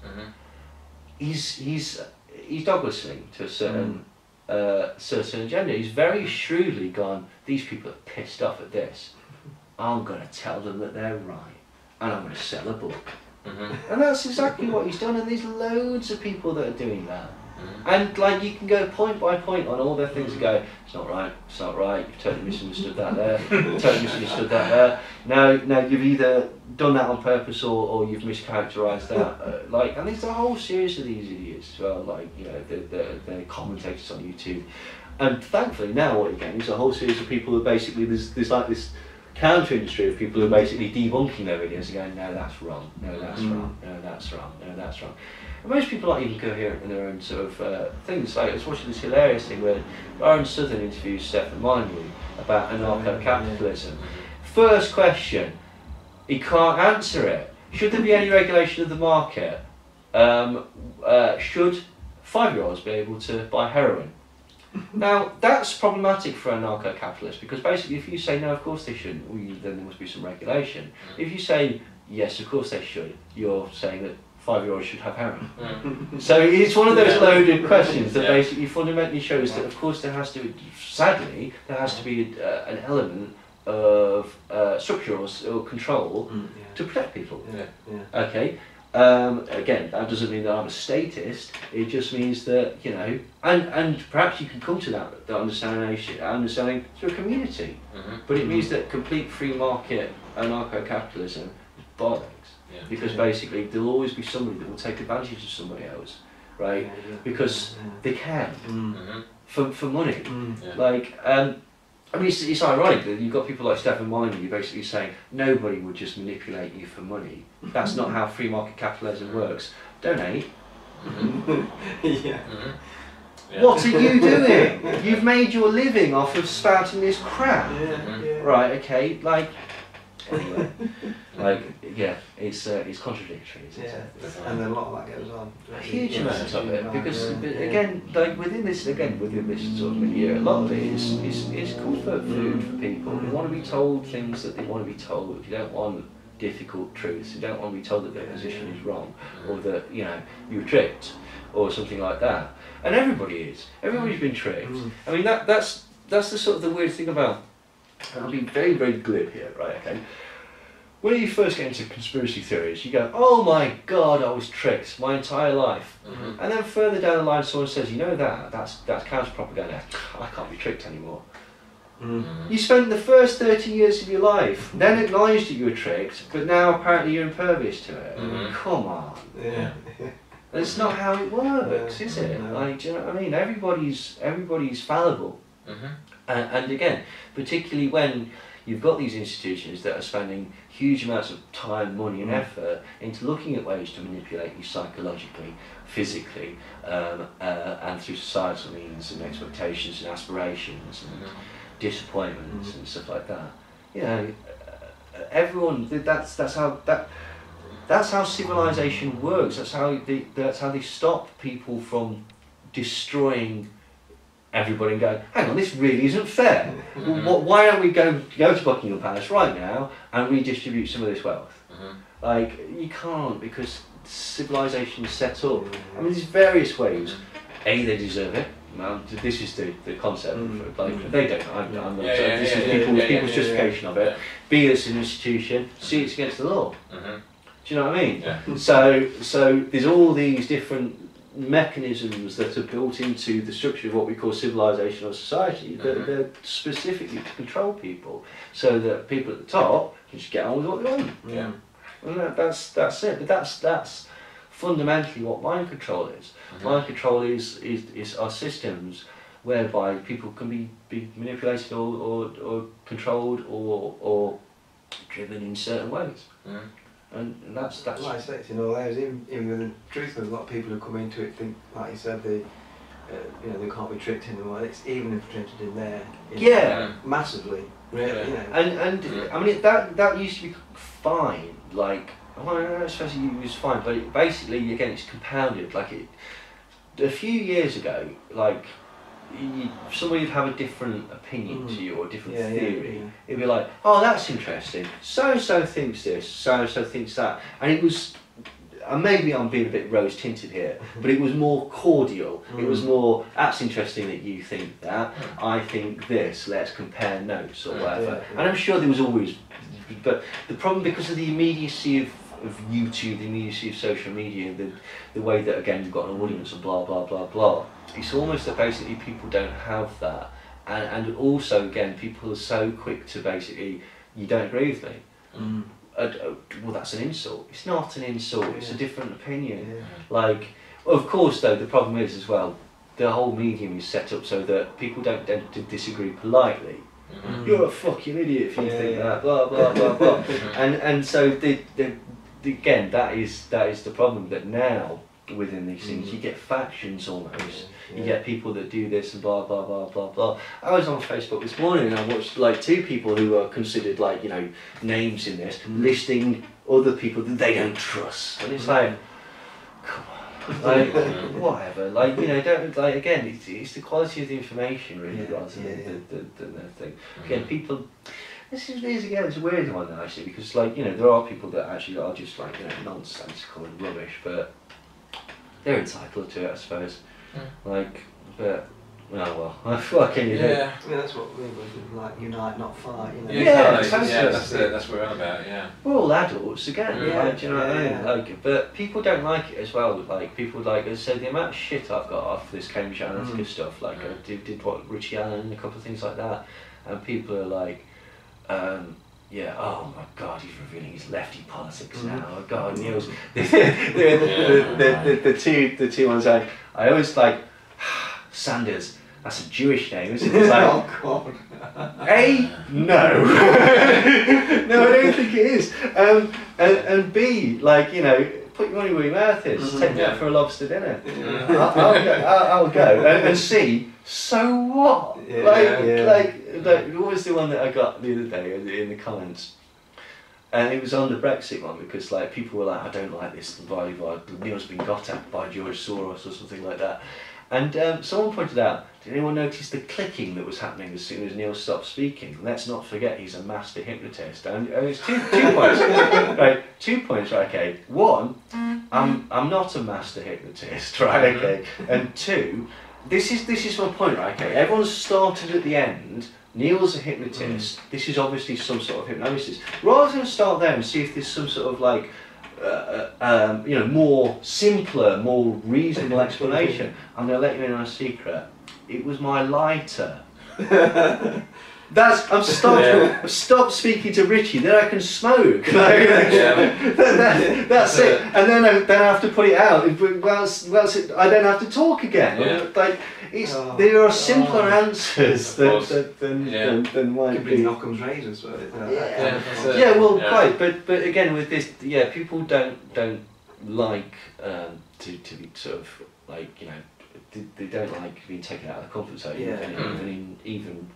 He's dog whistling to a certain certain agenda. He's very shrewdly gone, these people are pissed off at this. I'm going to tell them that they're right, and I'm going to sell a book. And that's exactly what he's done, and there's loads of people that are doing that. And like, you can go point by point on all their things and go, it's not right, you've totally misunderstood that there, totally misunderstood that there. Now you've either done that on purpose or you've mischaracterised that. Like, and there's a whole series of these idiots as well, like, you know, the commentators on YouTube. And thankfully now what you get is a whole series of people that basically, there's like this counter industry of people who are basically debunking their videos and going, no, that's wrong, no, that's wrong, no, that's wrong, no, that's wrong. And most people aren't even coherent in their own sort of things. Like, I was watching this hilarious thing where Aaron Southern interviews Stefan Molyneux about anarcho-capitalism. First question, he can't answer it. Should there be any regulation of the market? Should 5-year-olds be able to buy heroin? Now, that's problematic for anarcho-capitalists, because basically if you say, no, of course they shouldn't, well, then there must be some regulation. If you say, yes, of course they should, you're saying that 5-year-olds should have heroin. So it's one of those loaded questions that basically fundamentally shows that, of course, there has to be, sadly, there has to be an element of structure or control to protect people. Okay. Again, that doesn't mean that I'm a statist. It just means that, you know, and perhaps you can come to that understanding through a community. But it means that complete free market anarcho-capitalism is bollocks. Because basically there'll always be somebody that will take advantage of somebody else, right? Because they can, for money. Like, I mean, it's ironic that you've got people like Stefan Molyneux basically saying nobody would just manipulate you for money. That's not how free market capitalism works. Donate. What are you doing? You've made your living off of spouting this crap. Right, okay, like, anyway. Like, yeah, it's contradictory, isn't it? And then a lot of that goes on. A huge amount of it, because again, like within this sort of milieu, a lot of it is comfort food for people. They want to be told things that they want to be told. You don't want difficult truths. You don't want to be told that their position is wrong, or that, you know, you're tricked, or something like that. And everybody is. Everybody's been tricked. I mean, that's that's the sort of the weird thing about, and I'll be very, very glib here, right, okay? When you first get into conspiracy theories, you go, oh my God, I was tricked my entire life. Mm-hmm. And then further down the line, someone says, you know that's counter-propaganda. I can't be tricked anymore. Mm-hmm. You spent the first 30 years of your life, then acknowledged that you were tricked, but now apparently you're impervious to it. Mm-hmm. Come on. Yeah. That's not how it works, is it? No. Like, do you know what I mean? Everybody's fallible. Mm-hmm. And again, particularly when you've got these institutions that are spending huge amounts of time, money and effort into looking at ways to manipulate you psychologically, physically, and through societal means and expectations and aspirations and disappointments and stuff like that. You know, everyone, that's how civilization works. That's how they stop people from destroying everybody and go, hang on, this really isn't fair. Why don't we go to Buckingham Palace right now and redistribute some of this wealth? Like, you can't, because civilization is set up. I mean, there's various ways. A, they deserve it. Well, this is the concept. Like, they don't. I'm not. This is people's justification of it. B, it's an institution. C, it's against the law. Do you know what I mean? Yeah. So there's all these different mechanisms that are built into the structure of what we call civilization or society that they're specifically to control people, so that people at the top can just get on with what they want. Yeah. And that's it. But that's fundamentally what mind control is. Mind control is our systems whereby people can be manipulated or controlled or driven in certain ways. And that's like I say, it's in all areas. Even the truth of a lot of people who come into it think, like you said, they they can't be tricked anymore. It's even infiltrated in there. Massively. Really, Yeah. you know. And I mean that used to be fine. Like, well, I suppose it was fine, but it, basically again it's compounded. Like a few years ago, like somebody would have a different opinion to you or a different theory. It'd be like, oh, that's interesting. So and so thinks this. So and so thinks that, and it was. And maybe I'm being a bit rose tinted here, but it was more cordial. It was more, that's interesting that you think that. I think this. Let's compare notes or whatever. And I'm sure there was always, but the problem, because of the immediacy of YouTube, the immediacy of social media, the way that again you've got an audience and blah blah blah blah. It's almost that basically people don't have that, and also again people are so quick to basically, you don't agree with me. Well, that's an insult. It's not an insult. It's a different opinion. Like, of course, though, the problem is as well, the whole medium is set up so that people don't disagree politely. You're a fucking idiot if you think that. Blah blah blah blah. And so again, that is the problem, that now within these things you get factions almost. You get people that do this and blah blah blah blah blah. I was on Facebook this morning and I watched like two people who are considered like, you know, names in this, listing other people that they don't trust, and it's like, come on, like whatever, like, you know, don't, like, again, it's the quality of the information really, rather than the thing. Again, people. This is again, it's a weird one actually, because like, you know, there are people that actually are just like, you know, nonsensical and rubbish, but they're entitled to it, I suppose. Like, but oh well, what can you do? Yeah, that's what we would like, unite, not fight. You know? That's what we're on about. Yeah. We're all adults again. Like, do you know what I mean? Yeah. Like, but people don't like it as well. Like, people like, as I said, the amount of shit I've got off this Cambridge Analytica stuff. Like, I did what Richie Allen and a couple of things like that, and people are like. Yeah, oh my God, he's revealing his lefty politics now. Oh God, Neil's the two ones I always like. Sanders, that's a Jewish name, isn't it? It's like, Oh God. A, no, no, I don't think it is. And B, like, you know, put your money where your mouth is. Take me out for a lobster dinner. I'll go. And C, so what? What was the one that I got the other day in the comments? And it was on the Brexit one, because like people were like, I don't like this, Neil's been got at by George Soros or something like that. And someone pointed out, did anyone notice the clicking that was happening as soon as Neil stopped speaking? Let's not forget he's a master hypnotist. And it's two points, right? 2 points, right? Okay. One, I'm not a master hypnotist, right? Okay. And two, this is my point, right? Okay, everyone's started at the end. Neil's a hypnotist. This is obviously some sort of hypnosis. Rather than start there and see if there's some sort of like, more simpler, more reasonable explanation, I'm going to let you in on a secret. It was my lighter. I've stopped speaking to Richie. Then I can smoke. That's it. And then I have to put it out. I don't have to talk again. Yeah. Like there are simpler answers than might Could be Occam's razor, so quite. But again, with this, people don't like to be sort of like they don't like being taken out of the comfort zone, even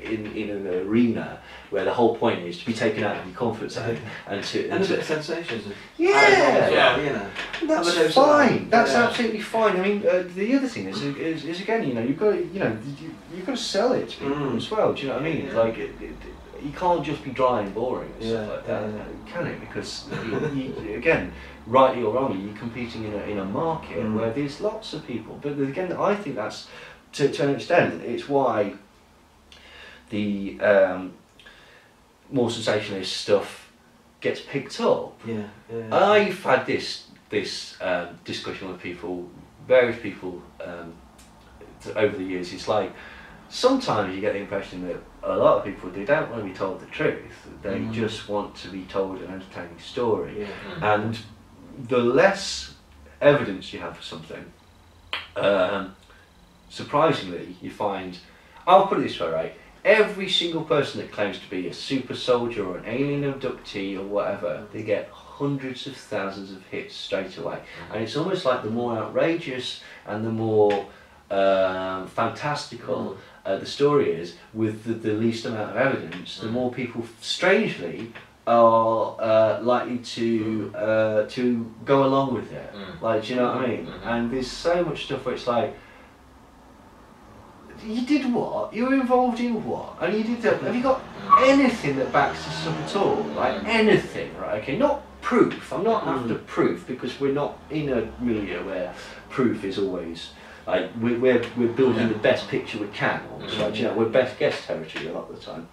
in an arena where the whole point is to be taken out of your comfort zone and a bit of sensations. That's fine. That's absolutely fine. I mean, the other thing is again, you've got to sell it to people as well. Do you know what I mean? Like you can't just be dry and boring and stuff like that, can it? Because again, rightly or wrongly, you're competing in a market where there's lots of people. But again, I think that's to an extent, it's why the more sensationalist stuff gets picked up. I've had this discussion with various people over the years. It's like sometimes you get the impression that a lot of people, they don't want to be told the truth. They just want to be told an entertaining story. And the less evidence you have for something, surprisingly, you find, I'll put it this way, right? Every single person that claims to be a super soldier or an alien abductee or whatever, they get hundreds of thousands of hits straight away. And it's almost like the more outrageous and the more fantastical the story is, with the least amount of evidence, the more people, strangely, are likely to go along with it. Like, do you know what I mean? And there's so much stuff where it's like, you did what? You were involved in what? And you did that. Have you got anything that backs this up at all? Like anything, right? Okay, not proof. I'm not after proof, because we're not in a milieu where proof is always like we're building the best picture we can. Right? You know, we're best guess territory a lot of the time.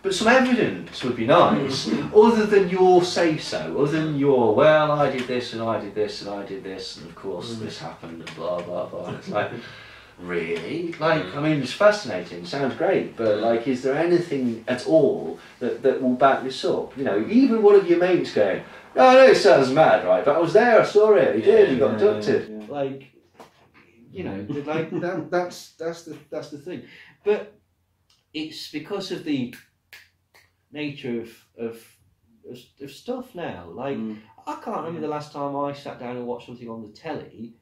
But some evidence would be nice, other than your say so, other than your, well, I did this and I did this and I did this, and of course this happened and blah blah blah. And it's like, really? Like, I mean, it's fascinating, sounds great, but like, is there anything at all that will back this up? You know, even one of your mates going, no, I know it sounds mad, right, but I was there, I saw it, he did, he got abducted. Like, you know, like that's the thing. But it's because of the nature of stuff now. Like, I can't remember the last time I sat down and watched something on the telly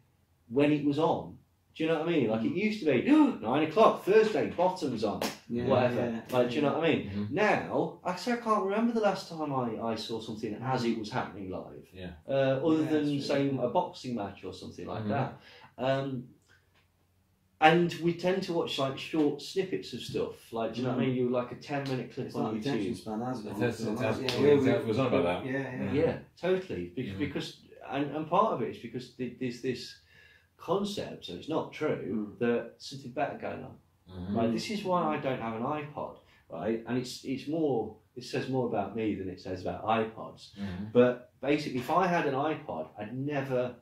when it was on. Do you know what I mean? Like, it used to be 9 o'clock Thursday, bottoms on, whatever. Like, do you know what I mean? Now, I can't remember the last time I saw something as it was happening live. Other than saying a boxing match or something like that. And we tend to watch like short snippets of stuff. Like, do you know what I mean? You like a 10-minute clip on YouTube. Attention span, hasn't it? That was on about that. Yeah, totally. Because and part of it is because there's this concept, so it's not true, that something better going on. Right? This is why I don't have an iPod, right? And it says more about me than it says about iPods. But basically, if I had an iPod, I'd never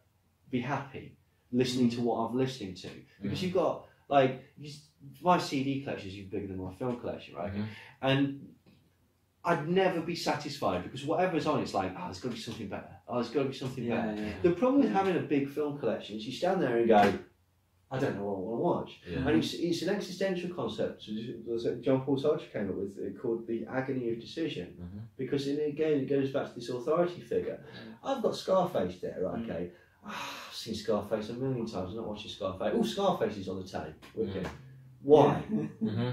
be happy listening to what I'm listening to, because you've got like my CD collection is even bigger than my film collection, right? And I'd never be satisfied, because whatever's on, it's like, oh, there's got to be something better. Oh, there's got to be something better. The problem with having a big film collection is you stand there and go, I don't know what I want to watch. And it's an existential concept that John Paul Sartre came up with, called the agony of decision. Because again, it goes back to this authority figure. I've got Scarface there, right? Okay. I've seen Scarface a million times. I'm not watching Scarface. Oh, Scarface is on the telly. Wicked. Why?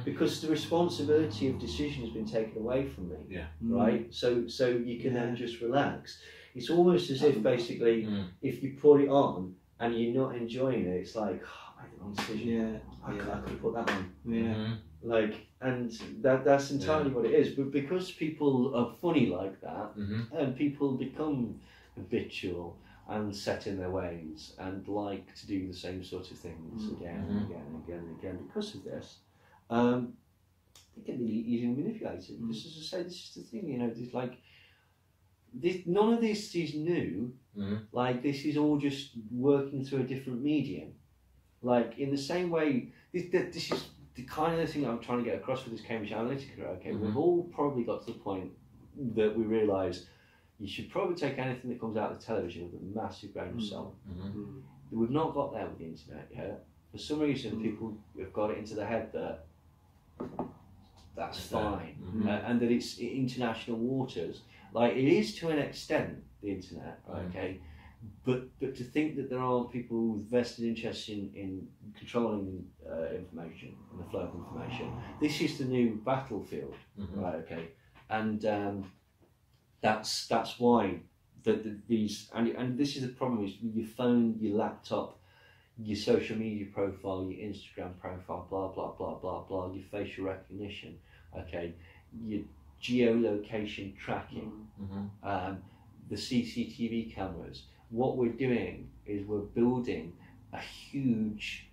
Because the responsibility of decision has been taken away from me. Right? So you can then just relax. It's almost as if basically, if you put it on and you're not enjoying it, it's like, oh, I made the wrong decision. I could have put that on. Like, and that's entirely what it is. But because people are funny like that, and people become habitual, and set in their ways and like to do the same sort of things again and again and again and again because of this. They can be easily manipulated. Just as I say, this is the thing, you know, there's like none of this is new. Like this is all just working through a different medium. Like in the same way, this is the kind of the thing I'm trying to get across with this Cambridge Analytica. Okay, we've all probably got to the point that we realise you should probably take anything that comes out of the television with a massive grain of salt. We've not got there with the internet yet. For some reason, people have got it into their head that that's fine, and that it's international waters. Like it is to an extent, the internet, okay, but to think that there aren't people with vested interest in controlling information and the flow of information. This is the new battlefield, right? Okay, and that's why these and this is the problem is your phone, your laptop, your social media profile, your Instagram profile, blah blah blah blah blah, your facial recognition, okay, your geolocation tracking, the CCTV cameras. What we're doing is we're building a huge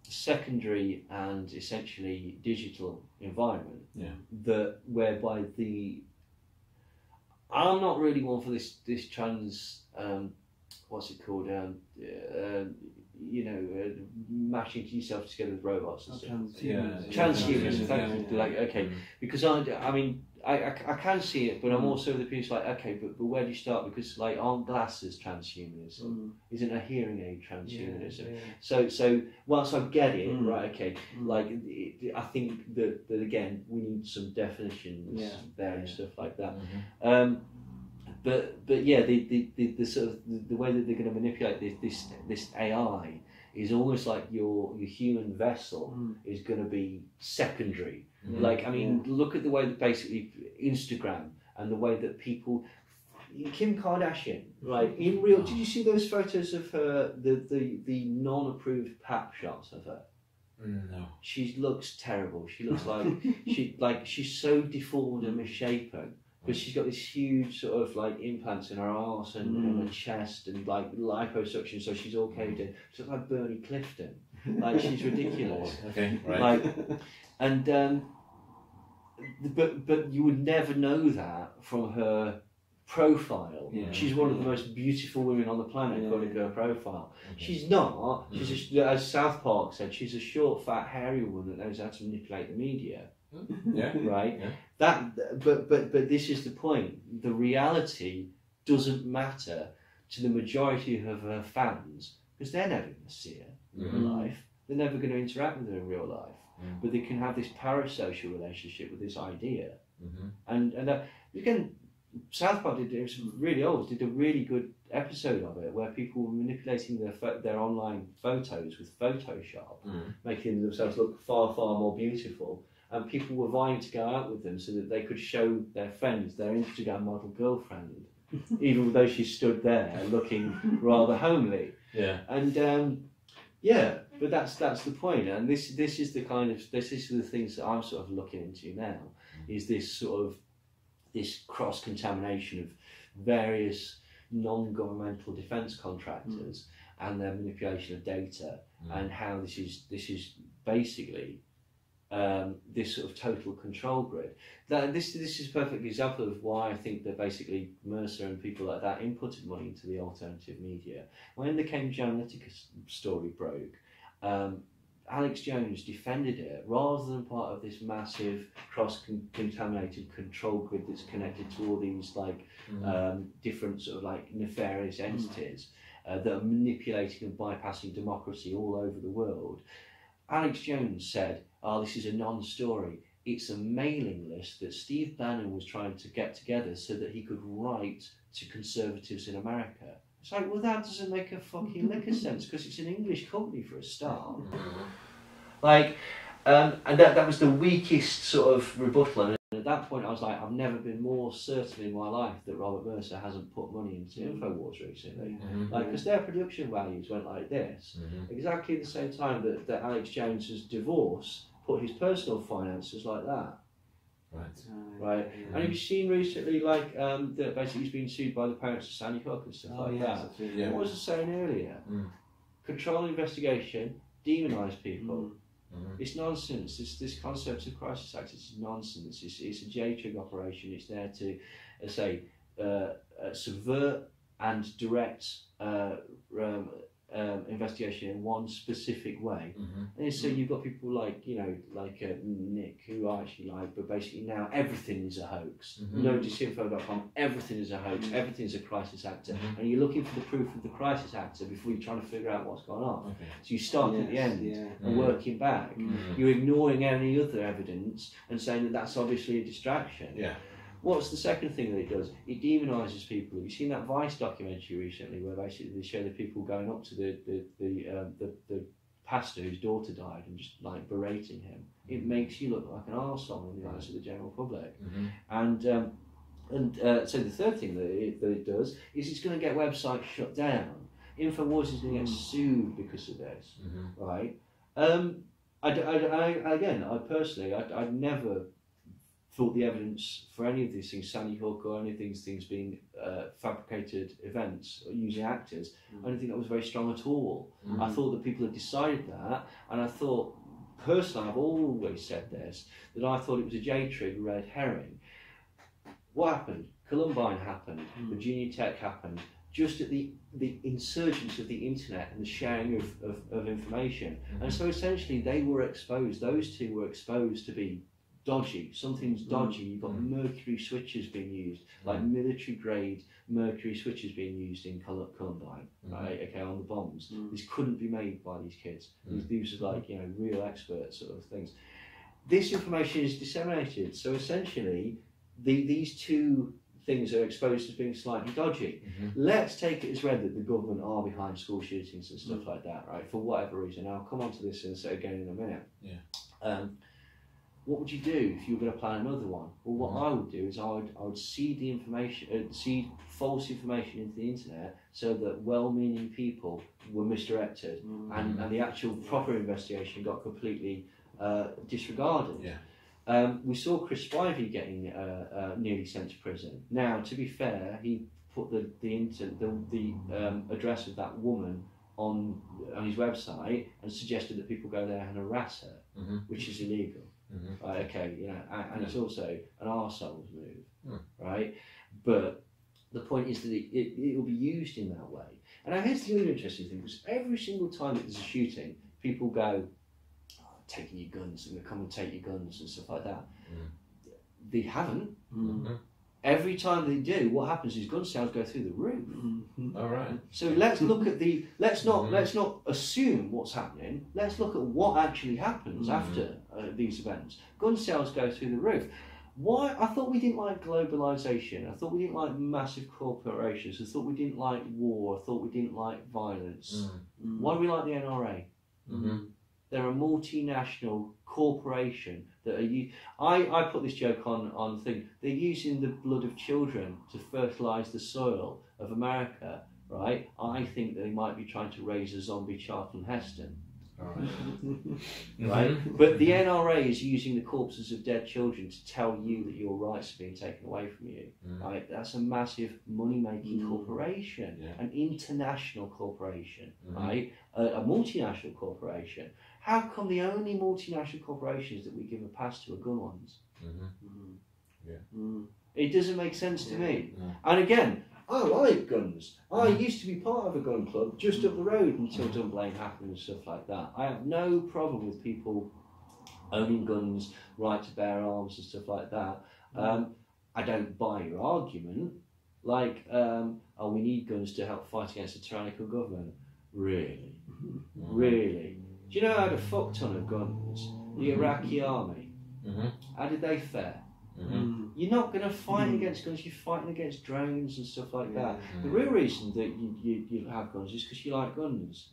secondary and essentially digital environment that whereby I'm not really one for this trans what's it called matching yourself together with robots and stuff. Transhumans. Like okay, because I mean I can see it, but I'm also the piece like okay, but where do you start? Because like aren't glasses transhumanism? Isn't a hearing aid transhumanism? So once I get it right, okay, like I think that again we need some definitions there and stuff like that. But yeah, the sort of the way that they're going to manipulate this AI is almost like your human vessel is going to be secondary. Like I mean, look at the way that basically Instagram and the way that people. Kim Kardashian, right? In real, did you see those photos of her? The non-approved pap shots of her. No. She looks terrible. She looks like she's so deformed and misshapen. Because she's got this huge sort of like implants in her arse and her chest and like liposuction, so she's all caved in. She's like Bernie Clifton, like she's ridiculous. Okay, right. Like, and but you would never know that from her profile. She's one of the most beautiful women on the planet according to her profile. She's not. She's as South Park said, she's a short, fat, hairy woman that knows how to manipulate the media. Right. But this is the point. The reality doesn't matter to the majority of her fans because they're never going to see her in real life. They're never going to interact with her in real life. But they can have this parasocial relationship with this idea. And again, South Park did a really good episode of it where people were manipulating their online photos with Photoshop, making themselves look far more beautiful. And people were vying to go out with them so that they could show their friends their Instagram model girlfriend, even though she stood there looking rather homely. And but that's the point. And this is the things that I'm sort of looking into now. Is this cross contamination of various non-governmental defence contractors and their manipulation of data, and how this is basically. This sort of total control grid. This is a perfect example of why I think that basically Mercer and people like that inputted money into the alternative media. When the Cambridge Analytica story broke, Alex Jones defended it rather than part of this massive cross-contaminated control grid that's connected to all these like different sort of like nefarious entities that are manipulating and bypassing democracy all over the world. Alex Jones said, this is a non-story. It's a mailing list that Steve Bannon was trying to get together so that he could write to conservatives in America. It's like, well, that doesn't make a fucking lick of sense because it's an English company for a start. Like, and that was the weakest sort of rebuttal. And at that point, I was like, I've never been more certain in my life that Robert Mercer hasn't put money into InfoWars recently. Like, because their production values went like this. Exactly the same time that Alex Jones's divorce put his personal finances like that. Right. And have you seen recently, like, that basically he's been sued by the parents of Sandy Hook and stuff like that? Yeah. What was I saying earlier? Control investigation, demonise people. It's nonsense. This concept of crisis acts is nonsense. It's a J-trig operation. It's there to, subvert and direct investigation in one specific way. And so you've got people like, Nick, who I actually like, but basically now everything is a hoax. NoDisinfo.com, everything is a hoax, everything is a crisis actor. And you're looking for the proof of the crisis actor before you're trying to figure out what's going on. So you start at the end and working back. You're ignoring any other evidence and saying that that's obviously a distraction. What's the second thing that it does? It demonises people. You've seen that Vice documentary recently where basically they show the people going up to the pastor whose daughter died and just like berating him. It makes you look like an arsehole in the eyes of the general public. And so the third thing that it does is it's going to get websites shut down. InfoWars is going to get sued because of this, right? I personally never thought the evidence for any of these things, Sandy Hook or any of these things being fabricated events or using actors, I don't think that was very strong at all. I thought that people had decided that, and I thought, personally, I've always said this, that I thought it was a J-trig red herring. What happened? Columbine happened, Virginia Tech happened, just at the insurgence of the internet and the sharing of information. And so essentially they were exposed, those two were exposed to be dodgy. Something's dodgy. You've got mercury switches being used, like military grade mercury switches being used in Columbine, right? Okay, on the bombs. This couldn't be made by these kids. These are like, real expert sort of things. This information is disseminated. So essentially, these two things are exposed as being slightly dodgy. Let's take it as read that the government are behind school shootings and stuff like that, right? For whatever reason. I'll come on to this again in a minute. What would you do if you were going to plan another one? Well, what I would do is I would seed the information, seed false information into the internet so that well-meaning people were misdirected, and the actual proper investigation got completely disregarded. We saw Chris Spivey getting nearly sent to prison. Now, to be fair, he put the address of that woman on his website and suggested that people go there and harass her, which is illegal. Right, okay, and it's also an arsehole's move, right? But the point is that it will be used in that way. And now here's the other interesting thing, because every single time that there's a shooting, people go, taking your guns, and they come and take your guns and stuff like that. They haven't. Every time they do, what happens is gun sales go through the roof. All right. So let's look at let's not assume what's happening. Let's look at what actually happens after these events. Gun sales go through the roof. Why? I thought we didn't like globalization. I thought we didn't like massive corporations. I thought we didn't like war. I thought we didn't like violence. Why do we like the NRA? They're a multinational corporation that are I put this joke on the thing. They're using the blood of children to fertilise the soil of America, right? I think they might be trying to raise a zombie Charlton Heston. Right? But the NRA is using the corpses of dead children to tell you that your rights are being taken away from you. Right? That's a massive money-making corporation, an international corporation, right? A multinational corporation. How come the only multinational corporations that we give a pass to are gun ones? It doesn't make sense to me. And again, I like guns. I used to be part of a gun club just up the road until Dunblane happened and stuff like that. I have no problem with people owning guns, right to bear arms and stuff like that. I don't buy your argument. Like, we need guns to help fight against a tyrannical government. Really? Really? Do you know how had a fuck ton of guns? The Iraqi army. How did they fare? You're not going to fight against guns, you're fighting against drones and stuff like that. The real reason that you have guns is because you like guns.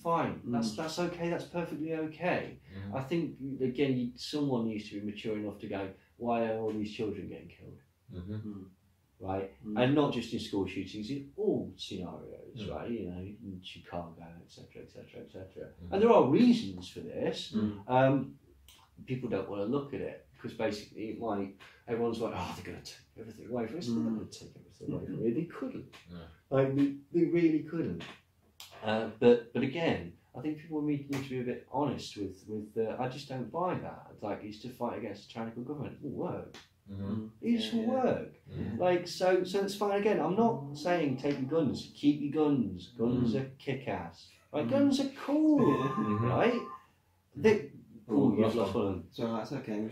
Fine, that's okay, that's perfectly okay. I think, again, someone needs to be mature enough to go, why are all these children getting killed? Right? And not just in school shootings, in all scenarios, right? In Chicago, etc., etc., etc. And there are reasons for this. people don't want to look at it because basically it might. Everyone's like, oh, they're going to take everything away from us. They're not going to take everything away from you. They couldn't. No. Like they really couldn't. But again, I think people need to be a bit honest with. I just don't buy that. Like it's to fight against a tyrannical government. It will work. It will work. Like so it's fine. Again, I'm not saying take your guns. Keep your guns. Guns are kick-ass. Right? Guns are cool. Right? You've lost one. So that's okay.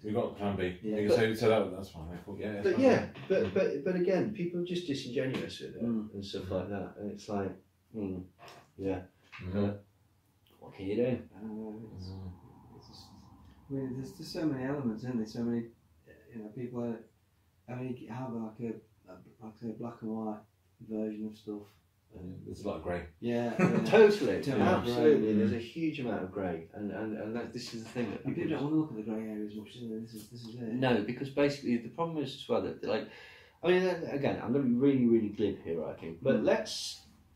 We've got plan B. Yeah. So that's fine. Yeah. But yeah, but again, people are just disingenuous with it and stuff like that, and it's like, yeah. What can you do? I mean, there's just so many elements, isn't there? So many, people are. I mean, you have like a black and white version of stuff. There's a lot of grey. Yeah, totally, absolutely. There's a huge amount of grey, and this is the thing that people don't want to look at the grey areas much, do they? This is it. No, because basically the problem is as well that I mean, again, I'm going to be really, really glib here, I think, but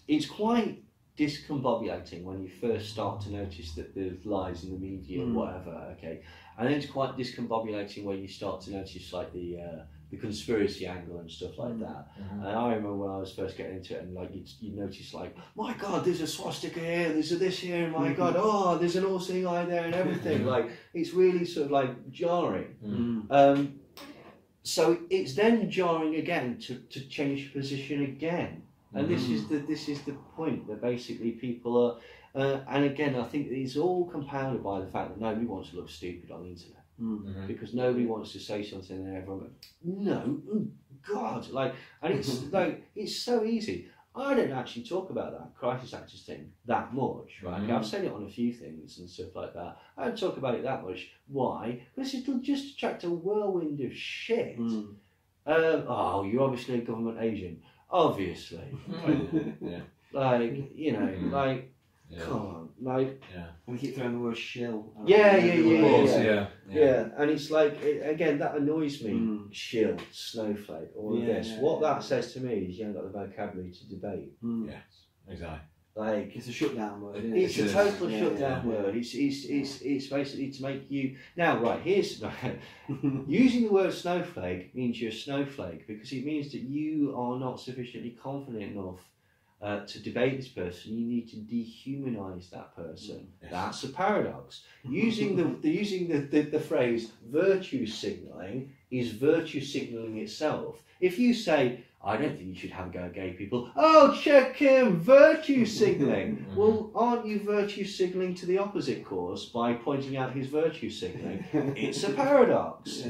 it's quite discombobulating when you first start to notice that there's lies in the media and whatever, okay, and then it's quite discombobulating when you start to notice like the conspiracy angle and stuff like that. And I remember when I was first getting into it, and like you notice like, my God, there's a swastika here, there's a this here, and my God, oh, there's an all-seeing eye there, and everything. Like it's really sort of like jarring. So it's then jarring again to change your position again. And this is the point that basically people are, and again, I think it's all compounded by the fact that nobody wants to look stupid on the internet. Because nobody wants to say something and everyone goes, no, God, like, and it's like it's so easy. I don't actually talk about that crisis actors thing that much, right? I've said it on a few things and stuff like that. I don't talk about it that much. Why? Because it'll just attract a whirlwind of shit. Oh, you're obviously a government agent. Obviously. Like, like, come on, like. And we keep throwing the word shill. Yeah. And it's like, again, that annoys me. Shill, snowflake, all of this. What that says to me is you haven't got the vocabulary to debate. Yes, exactly. Like it's a shutdown word. Isn't it's a total shutdown word. It's basically to make you now right. Here's using the word snowflake means you're a snowflake because it means that you are not sufficiently confident enough to debate this person. You need to dehumanise that person. That's a paradox. Using the phrase virtue signalling is virtue signalling itself. If you say, I don't think you should have a go at gay people. Oh, check him, virtue signalling. Well, aren't you virtue signalling to the opposite cause by pointing out his virtue signalling? It's a paradox.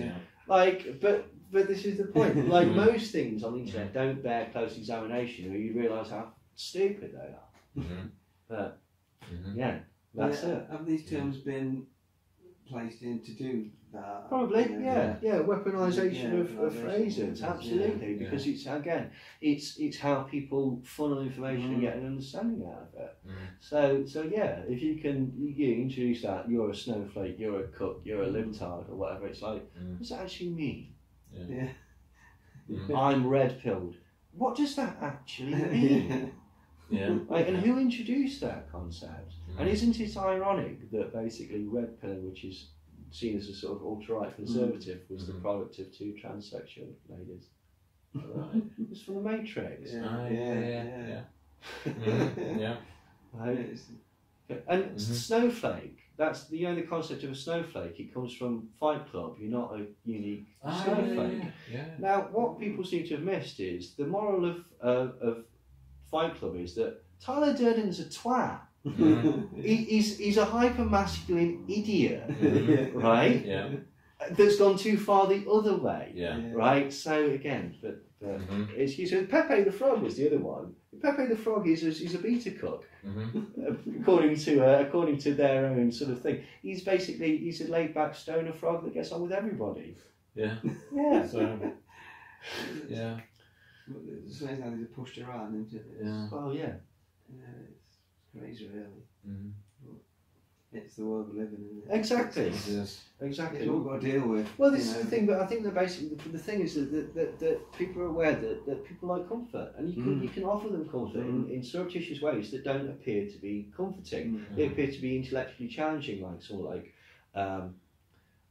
Like, but this is the point. Like most things on the internet don't bear close examination, or you realise how stupid they are. But yeah, that's it. Have these terms been placed in to do that? Probably, weaponisation of phrases, absolutely, because it's again, it's how people funnel information and get an understanding out of it. So yeah, if you can introduce that, you're a snowflake, you're a cook, you're a libtard or whatever, it's like, what does that actually mean? I'm red-pilled. What does that actually mean? Like, and who introduced that concept? And isn't it ironic that basically red pilling, which is seen as a sort of alt-right conservative, was the product of two transsexual ladies? It was from the Matrix. And snowflake. That's the concept of a snowflake. It comes from Fight Club. You're not a unique snowflake. Now, what people seem to have missed is the moral of Fight Club is that Tyler Durden's a twat. He's a hyper-masculine idiot, right? That's gone too far the other way, right? So again, but Pepe the Frog was the other one. Pepe the Frog is a beta cook, according to their own sort of thing. He's a laid-back stoner frog that gets on with everybody. So, It's amazing how they just pushed around, isn't it? Well, yeah. It's crazy, really. It's the world we live in, isn't it? Exactly. Exactly. It's what we've got to deal with. Well, this is the thing, but I think that basically the thing is that people are aware that people like comfort, and you can offer them comfort in surreptitious ways that don't appear to be comforting. They appear to be intellectually challenging, like sort of like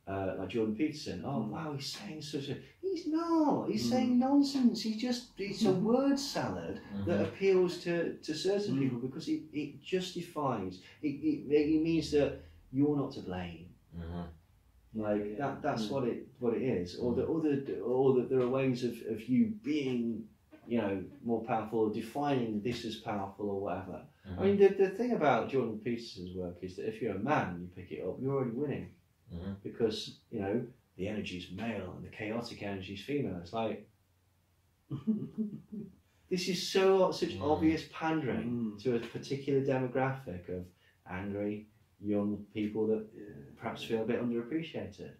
like Jordan Peterson. Oh wow, he's saying such a. He's not. He's saying nonsense. It's a word salad that appeals to certain people because it justifies. It means that you're not to blame. Like that's what it is, or that there are ways of you being, more powerful, or defining this as powerful or whatever. I mean, the thing about Jordan Peterson's work is that if you're a man and you pick it up, you're already winning, because the energy is male and the chaotic energy is female. It's like this is such obvious pandering to a particular demographic of angry young people that perhaps feel a bit underappreciated,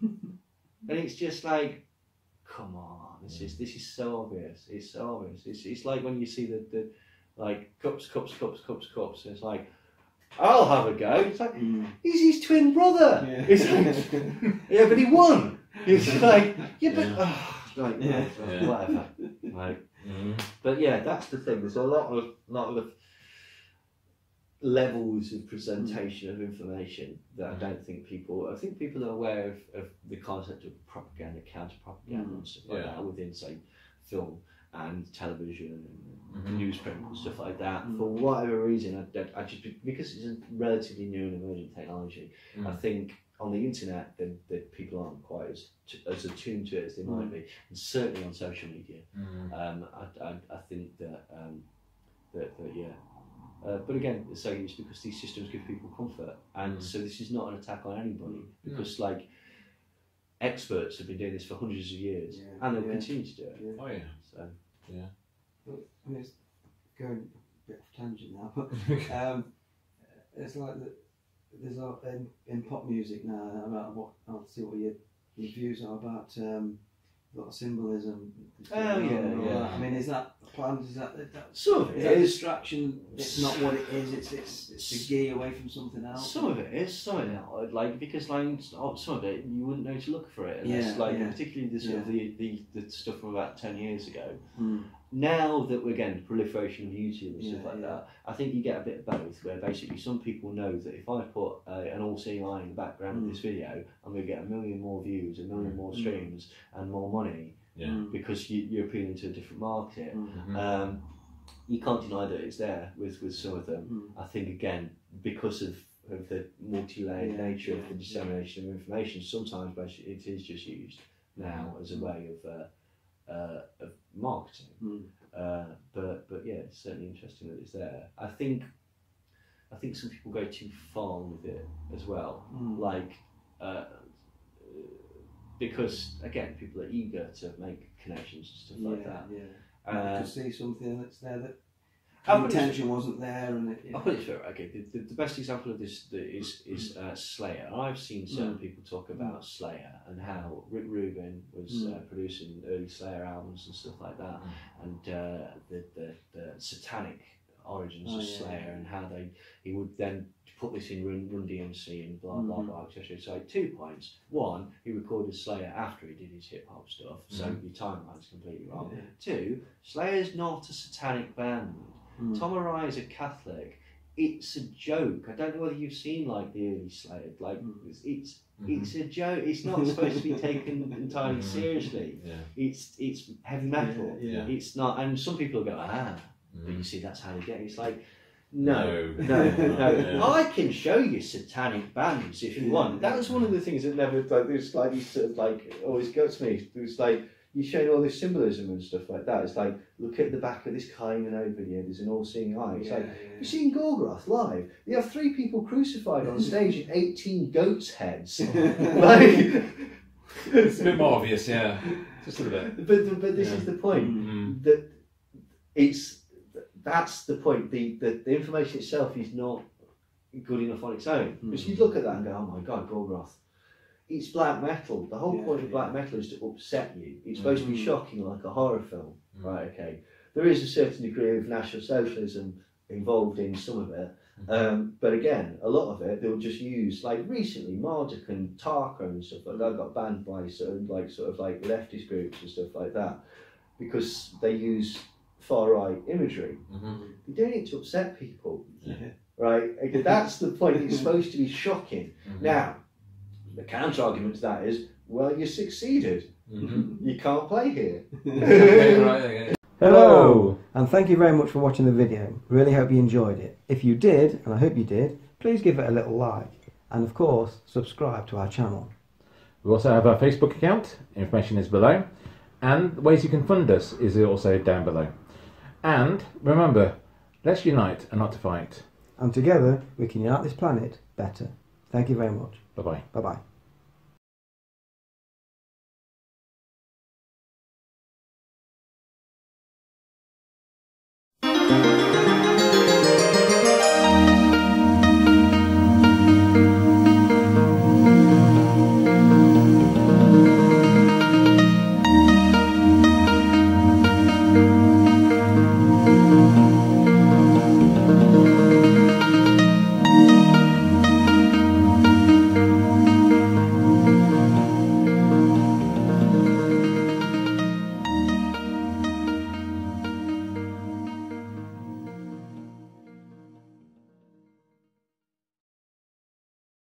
and it's just like, come on, this is so obvious. It's so obvious. It's like when you see the like cups. It's like, I'll have a go. It's like he's his twin brother. Yeah. It's like, yeah, but he won. It's like, yeah, but whatever. Like, but yeah, that's the thing. There's a lot of levels of presentation of information that I don't think people. I think people are aware of the concept of propaganda, counter propaganda, and stuff like that within, say, film and television and newsprint and stuff like that. For whatever reason, I just, because it's a relatively new and emergent technology, I think on the internet that people aren't quite as attuned to it as they might be, and certainly on social media. I think that yeah. But again, so it's because these systems give people comfort, and so this is not an attack on anybody, because like experts have been doing this for hundreds of years, and they'll continue to do it. Yeah. Oh yeah. So But, I mean, it's going a bit off tangent now, but it's like there's in pop music now. I'll see what your views are about a lot of symbolism. Oh yeah. I mean, is that planned? Is that some of it is that is distraction? It's not what it is. It's to gear away from something else. Some of it is, some of it like, because like some of it you wouldn't know to look for it unless particularly the sort of the stuff from about 10 years ago. Now that we're getting proliferation of YouTube and stuff like that, I think you get a bit of both, where basically some people know that if I put an all-seeing eye in the background of this video, I'm going to get 1 million more views, 1 million more streams, and more money, because you're appealing to a different market. You can't deny that it's there with some of them. I think, again, because of the multi-layered nature of the dissemination of information, sometimes basically it is just used now as a way of marketing, but yeah, it's certainly interesting that it's there. I think some people go too far with it as well, like because again, people are eager to make connections and stuff like that. To see something that's there that the intention wasn't there, and I'll put it through. Okay, the best example of this is Slayer. I've seen certain people talk about Slayer and how Rick Rubin was producing early Slayer albums and stuff like that, and the satanic origins of Slayer, and how he would then put this in Run DMC and blah blah blah, etc. So 2 points. One, he recorded Slayer after he did his hip hop stuff, so your timeline's completely wrong. 2, Slayer's not a satanic band. Tom Araya is a Catholic. It's a joke. I don't know whether you've seen like the early Slayer. Like it's a joke. It's not supposed to be taken entirely seriously. It's heavy metal. It's not. And some people go, but you see, that's how you get it. It's like, no. I can show you satanic bands if you want. That was one of the things that never like this, like you sort of like always got to me. It was like, you show all this symbolism and stuff like that. It's like, look at the back of this Kylie Minogue video, there's an all-seeing eye. It's like, you've seen Gorgoroth live. You have 3 people crucified on stage and 18 goats' heads. Like, it's a bit more obvious, yeah. Just a little bit. But this is the point. That that's the point. The information itself is not good enough on its own. Because you look at that and go, oh my God, Gorgoroth. It's black metal. The whole point of black metal is to upset you. It's supposed to be shocking, like a horror film. Right, okay. There is a certain degree of National Socialism involved in some of it. But again, a lot of it, they'll just use, like recently, Marduk and Tarka and stuff like that got banned by sort of like leftist groups and stuff like that, because they use far-right imagery. They're doing it to upset people. Right? Okay, that's the point. It's supposed to be shocking. Now, The counter argument to that is, well, you succeeded. You can't play here. Hello, and thank you very much for watching the video. Really hope you enjoyed it. If you did, and I hope you did, please give it a little like, and of course subscribe to our channel. We also have our Facebook account, information is below, and the ways you can fund us is also down below. And remember, let's unite and not to fight. And together we can unite this planet better. Thank you very much. Bye bye. Bye bye.